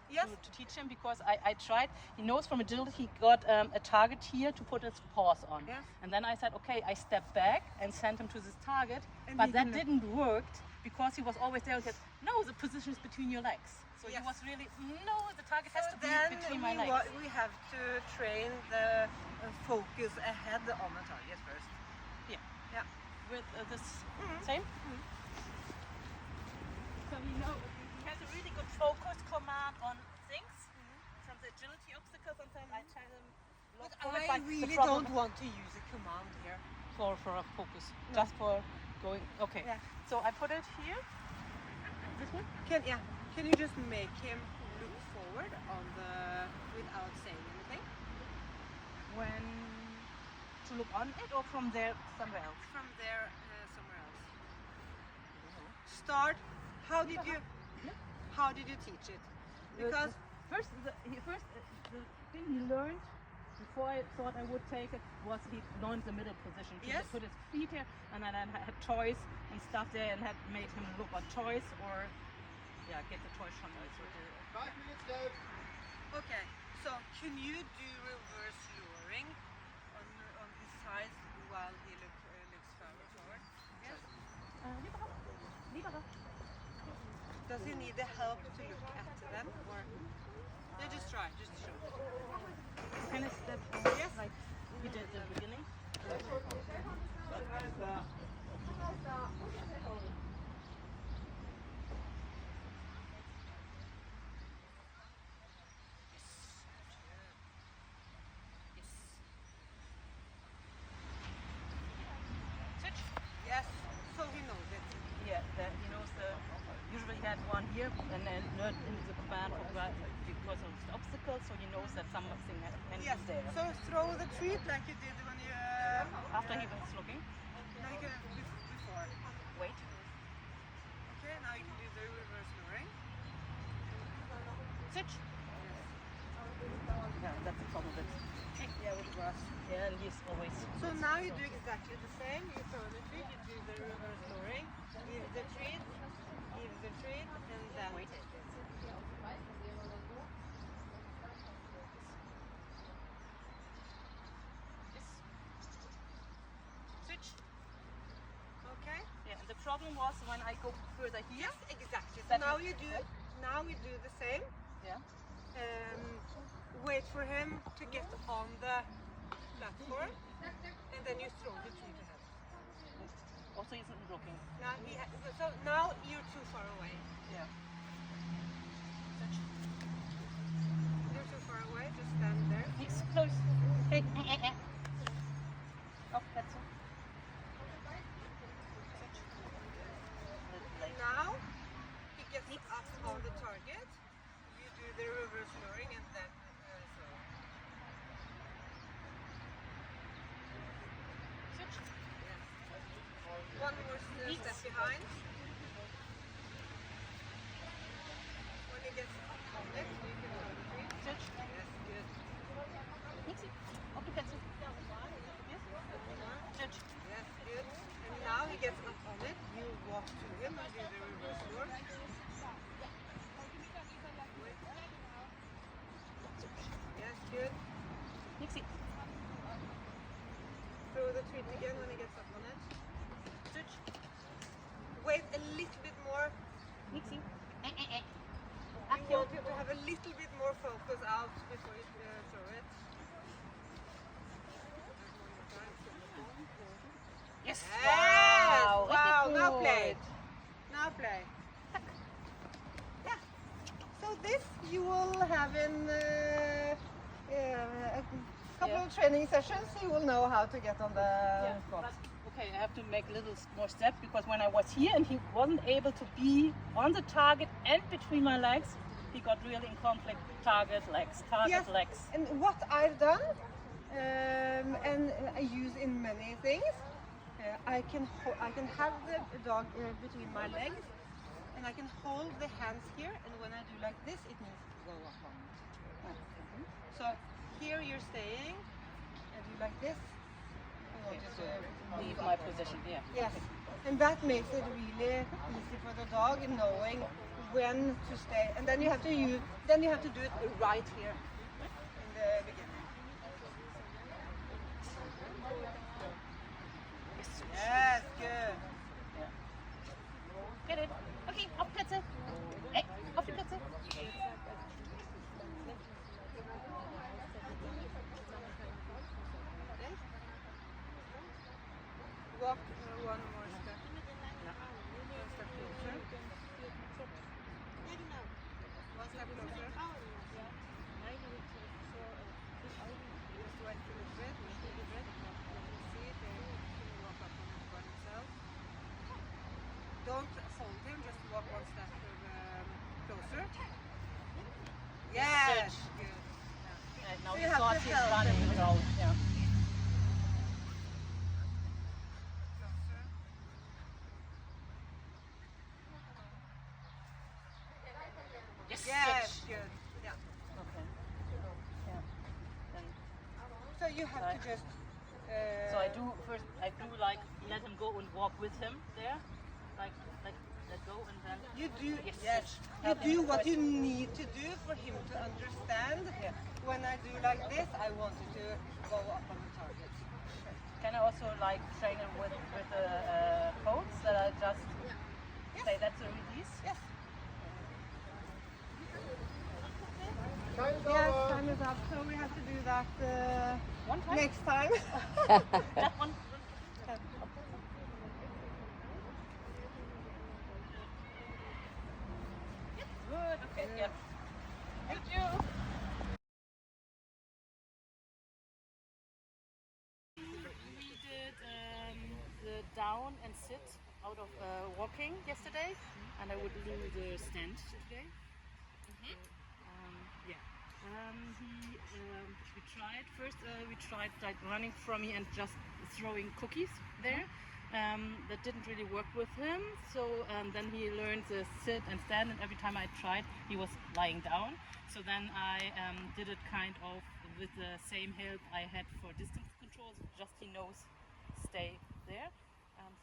Yes. To teach him, because I tried. He knows from agility he got a target here to put his paws on. Yes. And then I said, okay, I stepped back and sent him to this target, And but he that didn't- didn't work because he was always there and said, no, the position is between your legs. So he was really, no, the target has to be Then between my legs. we have to train the focus ahead on the target first. Yeah. Yeah. With this same. So he has a really good focus command on things from the agility obstacles, and then I tell him. But look for it, I the really problem don't want to use a command here. for a focus, just for going. Okay. Yeah. So I put it here. This one. Can you just make him look forward on without saying anything? When to look on it, or from there somewhere else. From there somewhere else. Start. How did you teach it? Because the thing he learned before I thought I would take it was he learned the middle position. He put his feet here, and then I had toys and stuff there, and had made him look on toys or get the toys from us. 5 minutes left. okay, so can you do reverse luring on his side while he looks forward? Yes. Does he need the help to look at them, or just try, just show. Can I step Yes. like we did at the beginning? Switch. Yes. So he knows it. Yeah, he knows usually he had one here, and then learned in the command because of the obstacles, so he knows that something can Yes. be there. So throw the treat like you did when you. After he was looking. Like before. Wait. Okay, now you can do the reverse luring. Switch. Yeah, that's the problem with it. Yeah, with the grass. Yeah, and he's always. So now you do exactly the same. You throw the treat, you do the reverse luring, give the treat, and then Wait. Switch. Okay. Yeah, and the problem was when I go further here. Yes, exactly. So That now you- we do the same. Yeah. Wait for him to get on the platform, and then you throw the treat ahead. Also, he's not blocking. So now you're too far away. Yeah. You're too far away. Just stand there. He's close. Hey. Oh, that's it. Now he gets up on the target. You do the reverse luring and then throw. One more step behind. When he gets up on it, you can throw the treat. Touch. Yes, good. Nixie. Up the pencil. Yes. Touch. Yes, good. And now he gets up on it. You walk to him and do the reverse lure. Yes, good. Nixie. Throw the treat again when he gets up on it. Touch. Wait a little bit more. Nixie. You want him to have a little bit more focus out before you throw it. Yes. Yes! Wow. Wow, Very now good. play. Now play. Yeah. So this you will have in a couple of training sessions. You will know how to get on the spot. But, okay, I have to make a little more steps because when I was here and he wasn't able to be on the target and between my legs, he got really in conflict. Target, legs, target, Yes. legs. And what I've done, and I use in many things, I can have the dog between my legs, and I can hold the hands here, and when I do like this, it means go up on it. So here you're staying, and do like this. I want you to Leave my position, yeah. Yes, and that makes it really easy for the dog in knowing when to stay, and then you have to do it right here in the beginning. Yes, good. Get it. Okay, auf Plätze. Hey, auf die Plätze. Walk one more step. One step closer. One step closer. Just wait for the breath. See it. Then walk up on it by himself. Don't hold him. Just walk one step closer. Yes. Good. And now So he you have thought to he's help running him. without, yeah. Closer. Yes. Yes. Switch. Good. Yeah. Okay. Yeah. Then, So you have to just. so I do like let him go and walk with him there, like let go and then. You do, Yes. yes. You Help him do with what you questions. need to do for him to understand. Yeah. When I do like this, I want you to go up on the target. Can I also like train him with the codes that I just say that's a release? Yes. Yes, time is up, so we have to do that One time? next time. That one. Good. Okay. Yeah. Thank you. We did the down and sit out of walking yesterday, and I would do the stand today. We tried first. We tried like running from me and just throwing cookies there. That didn't really work with him. So then he learned the sit and stand, and every time I tried, he was lying down. So then I did it kind of with the same help I had for distance control. Just he knows stay there.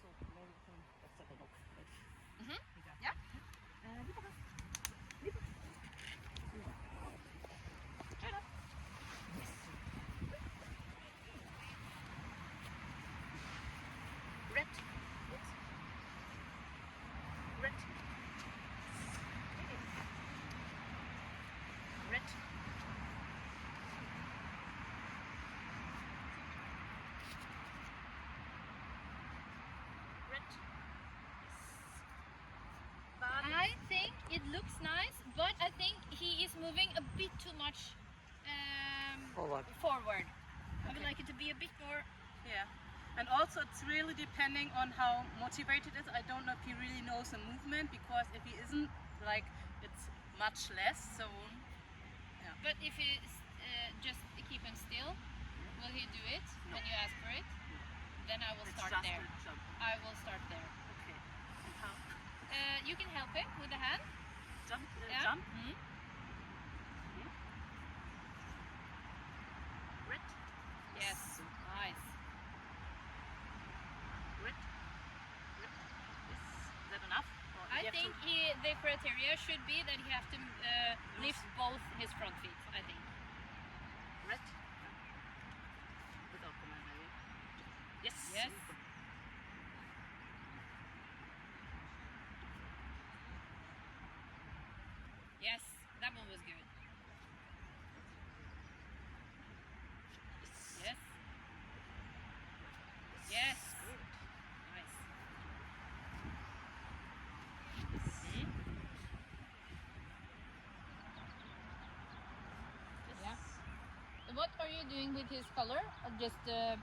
So maybe we can let's have a look. Yeah. Red. it looks nice, but I think he is moving a bit too much forward. I would like it to be a bit more. Yeah. And also it's really depending on how motivated it is. I don't know if he really knows the movement, because if he isn't, like, it's much less. So yeah. But if you just keep him still, will he do it when you ask for it? Then I will It's start just there. a jump. I will start there. Okay. And how? You can help him with the hand. Jump. Yeah. Jump. Mhm. Red. Yes. Nice. Red. Red. Is that enough? Or I you have think to- the criteria should be that he has to lift both his front feet. I think. Red. Without command, maybe. Yes. Yes. Yes, that one was good. Yes. Yes. Nice. Mhm. Yeah. What are you doing with his collar? Just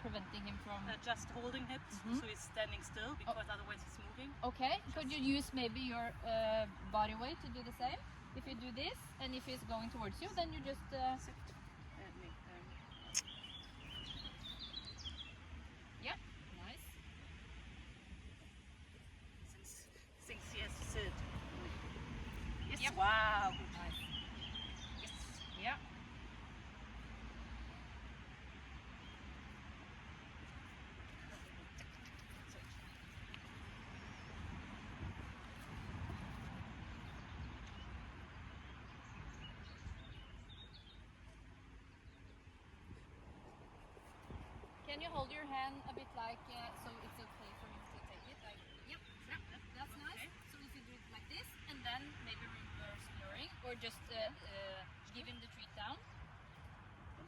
preventing him from. Just holding it, Mhm. so he's standing still, because otherwise he's moving. Okay. Could you use maybe your body weight to do the same? If you do this, and if he's going towards you, then you just. Sit. Yeah. Nice. Since he has to sit. Yes. Yep. Wow. Nice. Yes. Yeah. Can you hold your hand a bit like so it's okay for him to take it? Like, yep, that's nice. So if you do it like this, and then maybe reverse luring, or just give him the treat down.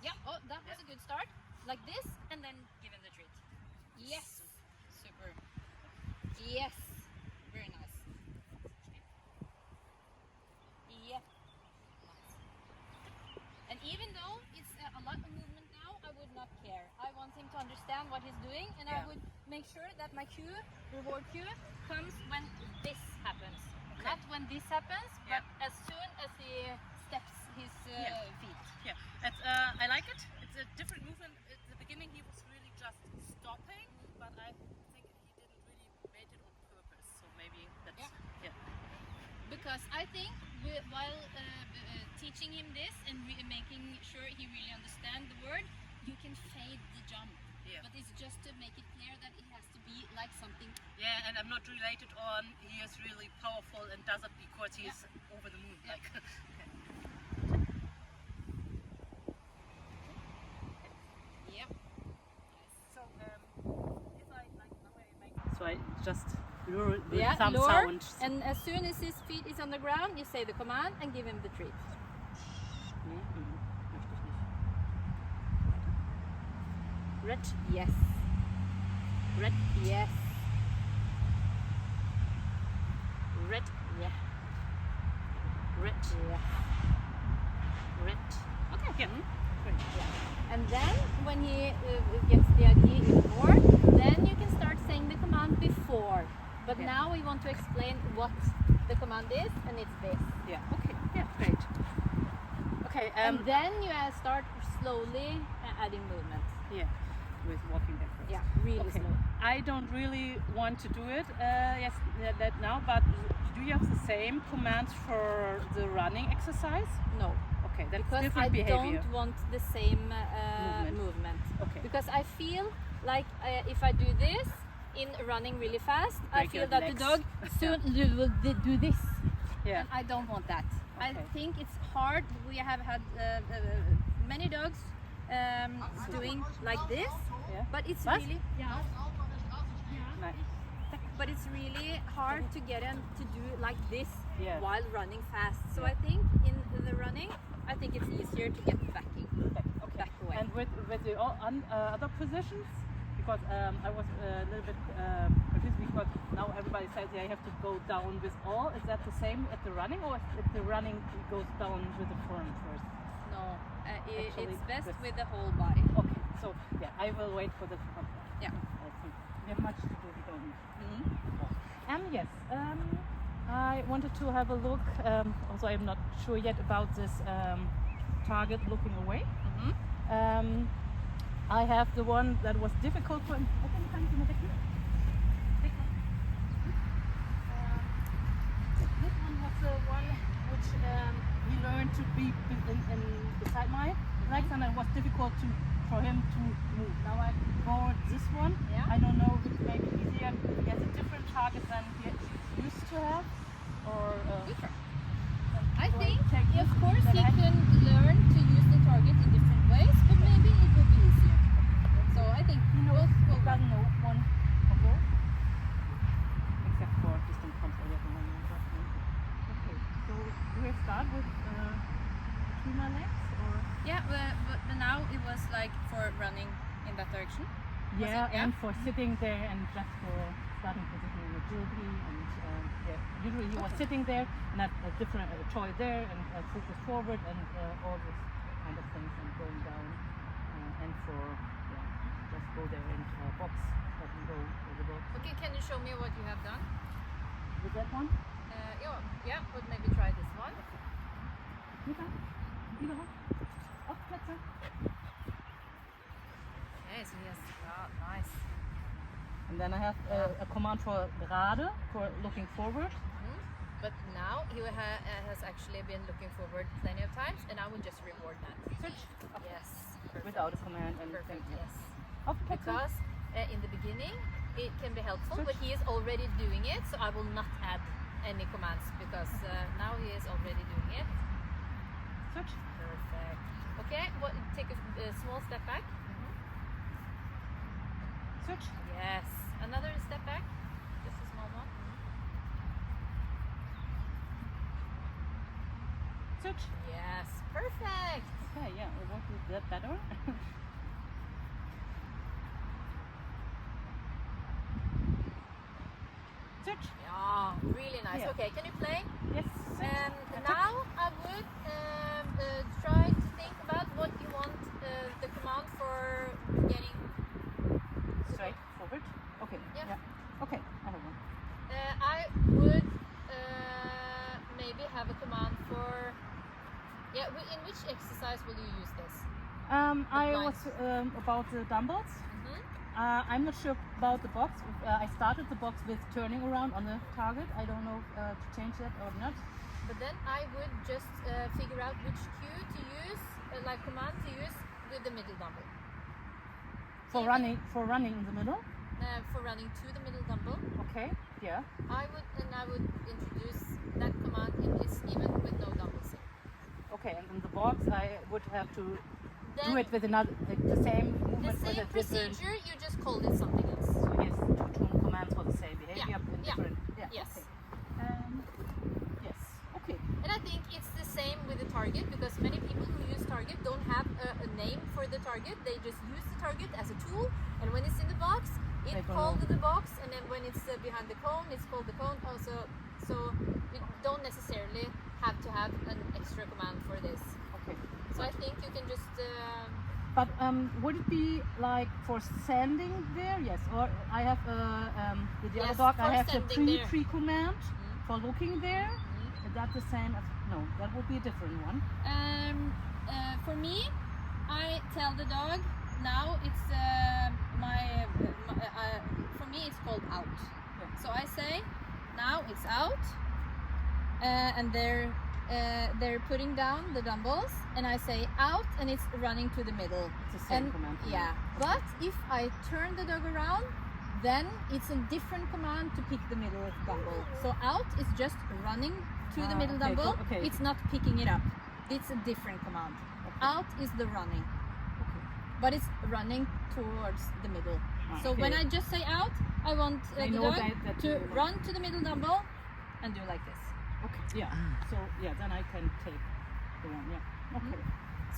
Yeah. Oh, that was a good start. Like this, and then give him the treat. Yes. Super. Yes. Very nice. Yeah. Nice. And even though it's a lot of movement now, I would not care. I want him to understand what he's doing, and I would make sure that my cue, reward cue, comes when this happens. Not when this happens, but as soon as he steps his feet. Yeah. It's, I like it. It's a different movement. At the beginning he was really just stopping, but I think he didn't really made it on purpose. So maybe that's Because I think while teaching him this and making sure he really understands the word, you can fade the jump. Yeah. But it's just to make it clear that it has to be like something. Yeah, and I'm not related on he is really powerful and does it because he is over the moon. Yeah. Like. Yep. So if I like now I make. So I just lure with Yeah, some lure, sound. and as soon as his feet is on the ground, you say the command and give him the treat. Nee, möchte ich nicht. Red. Yes. Red. Yes. Red. Yeah. Red. Yeah. Red. Okay. Yeah. Yeah. And then when he gets the idea even more, then you can start saying the command before. But now we want to explain what the command is, and it's this. Yeah. Okay. Yeah. Great. Okay. And then you start slowly adding movement. Yeah. With walking backwards. Yeah, really Okay. slow. I don't really want to do it. Yes, that now. But do you have the same commands for the running exercise? No. Okay, that's Because different I behavior. don't want the same movement. Okay. Because I feel like if I do this in running really fast, I Break feel your that legs. the dog soon will do this. Yeah. And I don't want that. I Okay. think it's hard. We have had many dogs doing like this, Yeah. but it's Was? really Nice. but it's really hard to get them to do like this Yeah. while running fast. So Yeah. I think in the running, I think it's easier to get backing. Okay. Back away. And with the other positions, because I was a little bit confused because now everybody says exercise, I have to go down with all. Is that the same at the running, or if the running goes down with the form first? No, Actually, it's best this- with the whole body. Okay, so yeah, I will wait for the front. Yeah. I think we have much to do. We don't need. Yes. I wanted to have a look. Also, I'm not sure yet about this target looking away. I have the one that was difficult for. This one was the one which he learned to be beside my legs, and it was difficult for him to move. Now I board this one. Yeah. I don't know if it's maybe easier. He has a different target than he used to have, or. I So think, take of this course, that he I- can learn to use the target in different ways, but maybe it will be easier. So I think He knows, both will he work. doesn't know one of those, except for distant control. Okay, so do we start with between my legs, or? Yeah, but now it was like for running in that direction. Yeah, it? Yeah. and for sitting there and just for starting position in agility, and yeah, usually he was sitting there and had a different toy there and focus forward and all this kind of things, and going down and for just go there and box, let him go with the box. Okay, can you show me what you have done? With that one? Yeah, but maybe try this one. Nika, überhaupt? Auf Plätze. Okay, so yes, nice. And then I have a command for gerade, for looking forward. But now he has actually been looking forward plenty of times, and I will just reward that. Switch. Yes. Perfect. Without a command and Perfect. yeah. Yes. Auf Plätze. Because in the beginning it can be helpful, Switch. but he is already doing it, so I will not add any commands because now he is already doing it. Switch. Perfect. Okay, take a small step back. Switch. Yes. Another step back. Just a small one. Switch. Yes. Perfect. Okay, yeah, we want to do that better. Switch. Yeah, really nice. Yeah. Okay, can you play? Yes. And now I would try to think about what you want the command for getting. Straight forward. Okay. Yeah. Yeah. Okay, I have one. I would maybe have a command for. Yeah, in which exercise will you use this? I was blinds. about the dumbbells. I'm not sure about the box. I started the box with turning around on the target. I don't know to change that or not. But then I would just figure out which cue to use, like command to use with the middle dumbbell. For running in the middle. For running to the middle dumbbell, Okay. Yeah. I would introduce that command in this even with no dumbbells in. Okay. And in the box, I would have to do Then it with another the same the movement with same a different. procedure, you just called it something else. So yes, two commands for the same behavior Yeah, in yeah, different. Yeah. yes. Okay. Yes. Okay. And I think it's the same with the target because many people who use target don't have a name for the target. They just use the target as a tool, and when it's in the box, They it's don't called know. the box, and then when it's behind the cone, it's called the cone. Also, so you don't necessarily have to have an extra command for this. Okay. So I think you can just. But would it be like for standing there? Yes. Or I have with the Yes, other dog, for I have the standing there. pre command for looking there. Is that the same as? No, that would be a different one. For me, I tell the dog now it's for me it's called out. So I say now it's out, and they're putting down the dumbbells, and I say out, and it's running to the middle. It's the same And command. for me. yeah, but if I turn the dog around, then it's a different command to pick the middle dumbbell. So out is just running to the middle okay, dumbbell. okay. It's not picking it up. It's a different command. Out is the running, but it's running towards the middle. So okay. when I just say out, I want They the know dog that to you- run to the middle dumbbell and do like this. Okay. Yeah. So yeah, then I can take the one. Yeah. Okay.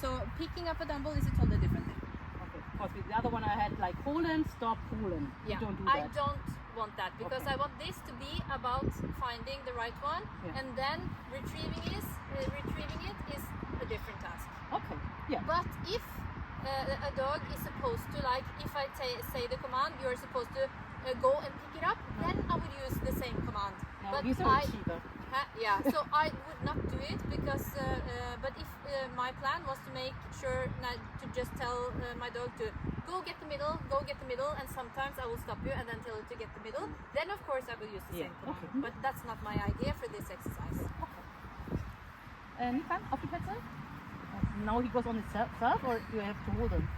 So picking up a dumbbell is a totally different thing. Okay. Because with the other one I had like hold and stop, hold and. Yeah, You don't do I that. don't want that because I want this to be about finding the right one, and then retrieving it is a different task. Okay. Yeah. But if a dog is supposed to, like, if I say the command, you're supposed to go and pick it up, then I would use the same command. No, but he's a retriever. yeah, so I would not do it because, but if my plan was to make sure to just tell my dog to go get the middle, and sometimes I will stop you and then tell you to get the middle, then of course I will use the same command. Okay. But that's not my idea for this exercise. Nikan, auf die Plätze. Now he goes on himself, or do I have to hold him?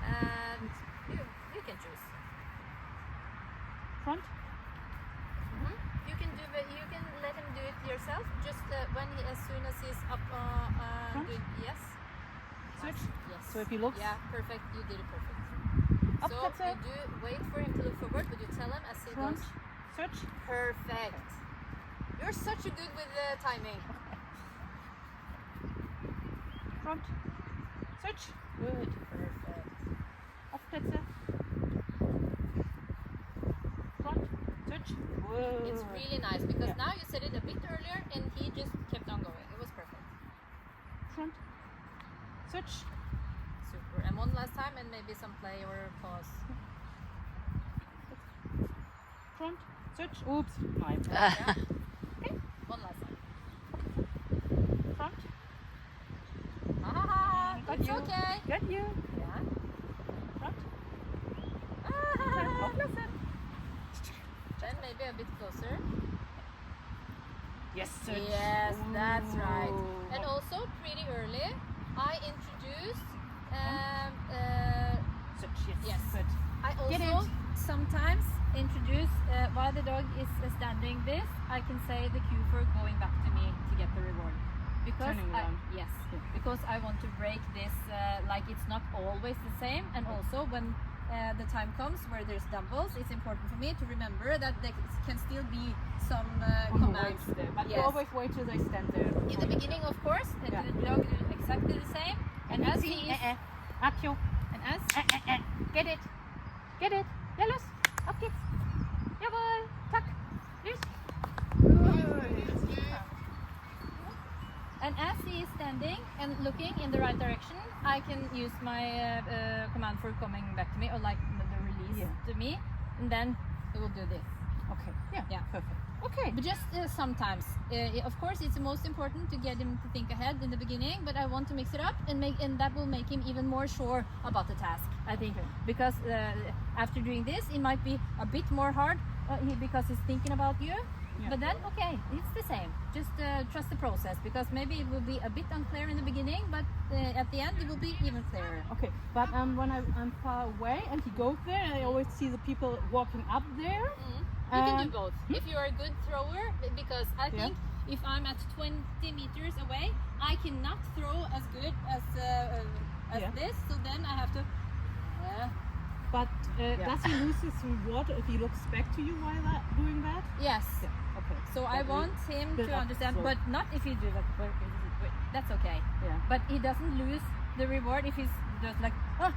And you can choose. Front? You can let him do it yourself. Just as soon as he's up, yes. Switch? Yes. So if he looks? Yeah, perfect. You did it perfect. Up, So that's you it. do wait for him to look forward, but you tell him as he Front? goes. Search? Perfect. You're such a good with timing. Front? Search? Good. Perfect. Auf Plätze. Front? Search? Whoa. It's really nice because Yeah. now you said it a bit earlier and he just kept on going. It was perfect. Front? Search? Super. And one last time and maybe some play or pause. Front? Search? Oops. Mine. Yeah. Okay. One last time. Front? Ah, Got it's you. okay. Got you. Yeah. Front? Ah. Auf Plätze. Then maybe a bit closer. Yes, search. Yes, that's right. Ooh. And also pretty early, I introduced. Search, yes. Yes. Good. I Get also it. sometimes introduce while the dog is standing this. I can say the cue for going back to me to get the reward. Because Turning around. yes, because I want to break this. Like it's not always the same, and also when the time comes where there's doubles, it's important for me to remember that there can still be some commands. There. But you Yes. always wait till they stand there. In the beginning, of course, and Yeah. the dog do exactly the same. And as he is, Accio. and as Get it. Get it. Ja, los. Auf geht's. Jawohl. Tack. Los. And as he is standing and looking in the right direction, I can use my command for coming back to me, or like the release to me, and then he will do this. Okay. Yeah. Yeah. Perfect. Okay. But just sometimes, of course, it's most important to get him to think ahead in the beginning. But I want to mix it up and that will make him even more sure about the task. I think because after doing this, it might be a bit more hard because he's thinking about you. Yeah. But then, okay, it's the same. Just trust the process because maybe it will be a bit unclear in the beginning, but at the end it will be even clearer. Okay. But when I'm far away and he goes there, I always see the people walking up there. You can do both. If you are a good thrower, because I think if I'm at 20 meters away, I cannot throw as good as this. So then I have to. But does he lose his reward if he looks back to you while doing that? Yes. Yeah. Okay. So I want him build to up understand, slow. but not if you do that. That's okay. Yeah. But he doesn't lose the reward if he's just like, oh,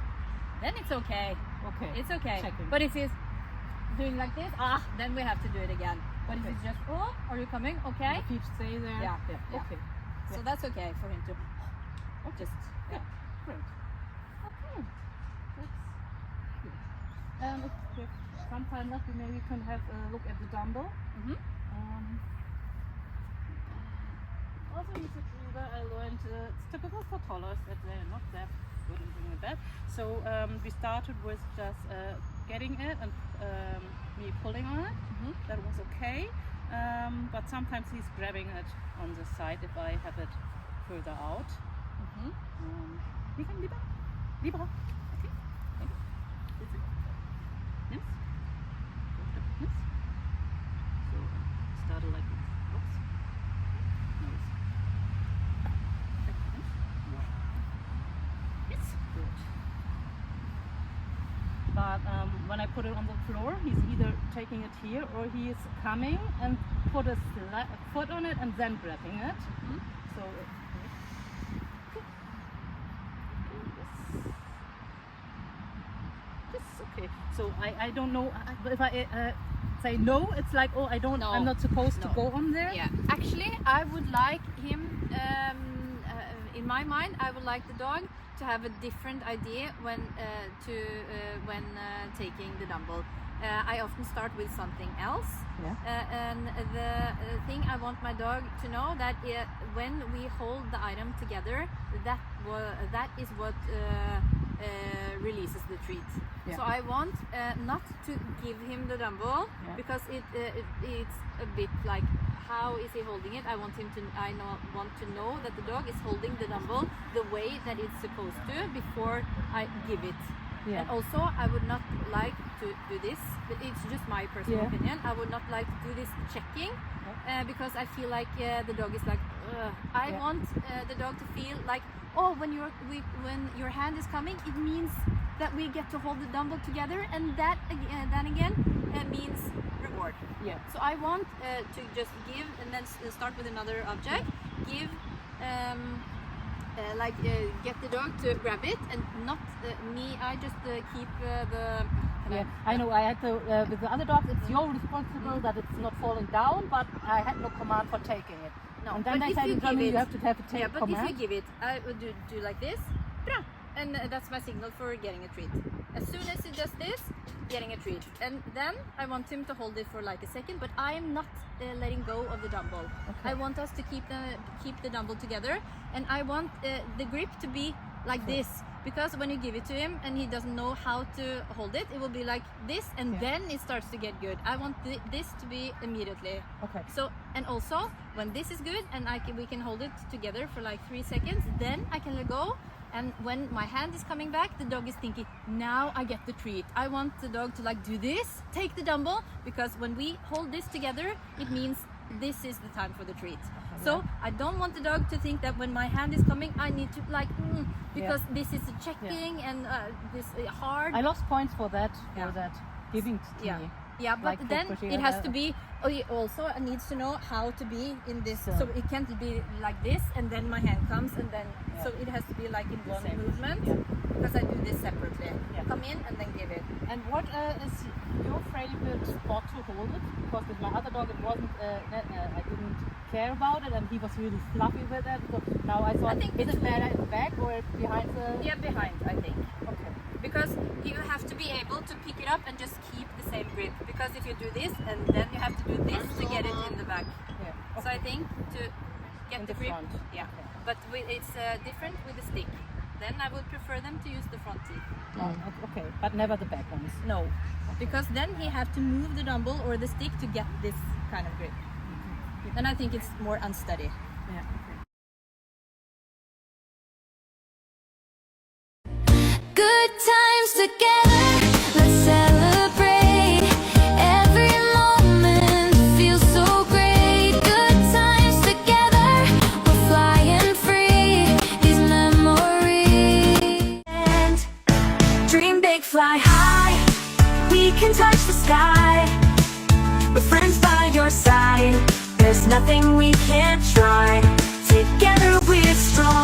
then it's okay. Okay. It's okay. Checking. But if he's doing like this, then we have to do it again. But if it's just, oh, are you coming? Okay. If he stay there. Yeah. Okay. So that's okay for him to just. Yeah. Great. Okay. That's good. If some time left, we maybe can have a look at the dumbbell. Also, with the Retriever, I learned it's typical for toddlers that they're not that good in doing that. So we started with just getting it and me pulling on it. That was okay. But sometimes he's grabbing it on the side if I have it further out. Nikan, lieber? Lieber? Okay. Maybe. This it. Yes. Yes. So started like this. Oops. Nice. Yes. Good. But when I put it on the floor, he's either taking it here or he is coming and put a foot on it and then grabbing it. So. Yes, okay. So I don't know if I say no. It's like, oh, No. I'm not supposed to No. go on there. Yeah, actually, I would like him. In my mind, I would like the dog to have a different idea when taking the dumbbell. I often start with something else, and the thing I want my dog to know that when we hold the item together, that is what releases the treat. Yeah. So I want not to give him the dumbbell because it's a bit like, how is he holding it? I want to know that the dog is holding the dumbbell the way that it's supposed to before I give it. Yeah. And also, I would not like to do this, but it's just my personal opinion. I would not like to do this checking because I feel like the dog is like, ugh. I want the dog to feel like, oh, when your hand is coming, it means that we get to hold the dumbbell together, and that again means reward. Yeah. So I want to just give, and then start with another object, give. Get the dog to grab it, and not me. I just keep the. Yeah, I know. I had to with the other dogs. It's your responsible that it's not falling down, but I had no command for taking it. No, and then but they if said you in give Germany it- you have to take Yeah, but command. if you give it, I would do like this, and that's my signal for getting a treat. As soon as he does this, getting a treat, and then I want him to hold it for like a second, but I am not letting go of the dumbbell. I want us to keep the dumbbell together, and I want the grip to be like this, because when you give it to him and he doesn't know how to hold it, it will be like this, and then it starts to get good. I want this to be immediately. Okay. So, and also when this is good and we can hold it together for like 3 seconds, then I can let go. And when my hand is coming back, the dog is thinking, now I get the treat. I want the dog to like do this, take the dumbbell, because when we hold this together, it means this is the time for the treat. So I don't want the dog to think that when my hand is coming, I need to like, because this is a checking and this hard. I lost points for that giving to me. Yeah, but Like then pushing it has it to be. He also needs to know how to be in this. So it can't be like this, and then my hand comes, and then so it has to be like in one same. movement. Yeah. Because I do this separately. Yeah. Come in and then give it. And what is your favorite spot to hold it? Because with my other dog, it wasn't. I didn't care about it, and he was really fluffy with it. So now I thought, think is it better in the back or behind the? Yeah, behind, I think. Okay. Because you have to be able to pick it up and just keep the same grip. Because if you do this, and then you have to do this to get it in the back. Yeah. So I think to get In the the grip, front. yeah. Okay. But it's different with the stick. Then I would prefer them to use the front teeth. Oh, okay, but never the back ones. No, because then he have to move the dumbbell or the stick to get this kind of grip. And I think it's more unsteady. Yeah. Okay. Good times together, let's celebrate. Every moment feels so great. Good times together, we're flying free. These memories. And dream big, fly high. We can touch the sky. With friends by your side, there's nothing we can't try. Together we're strong.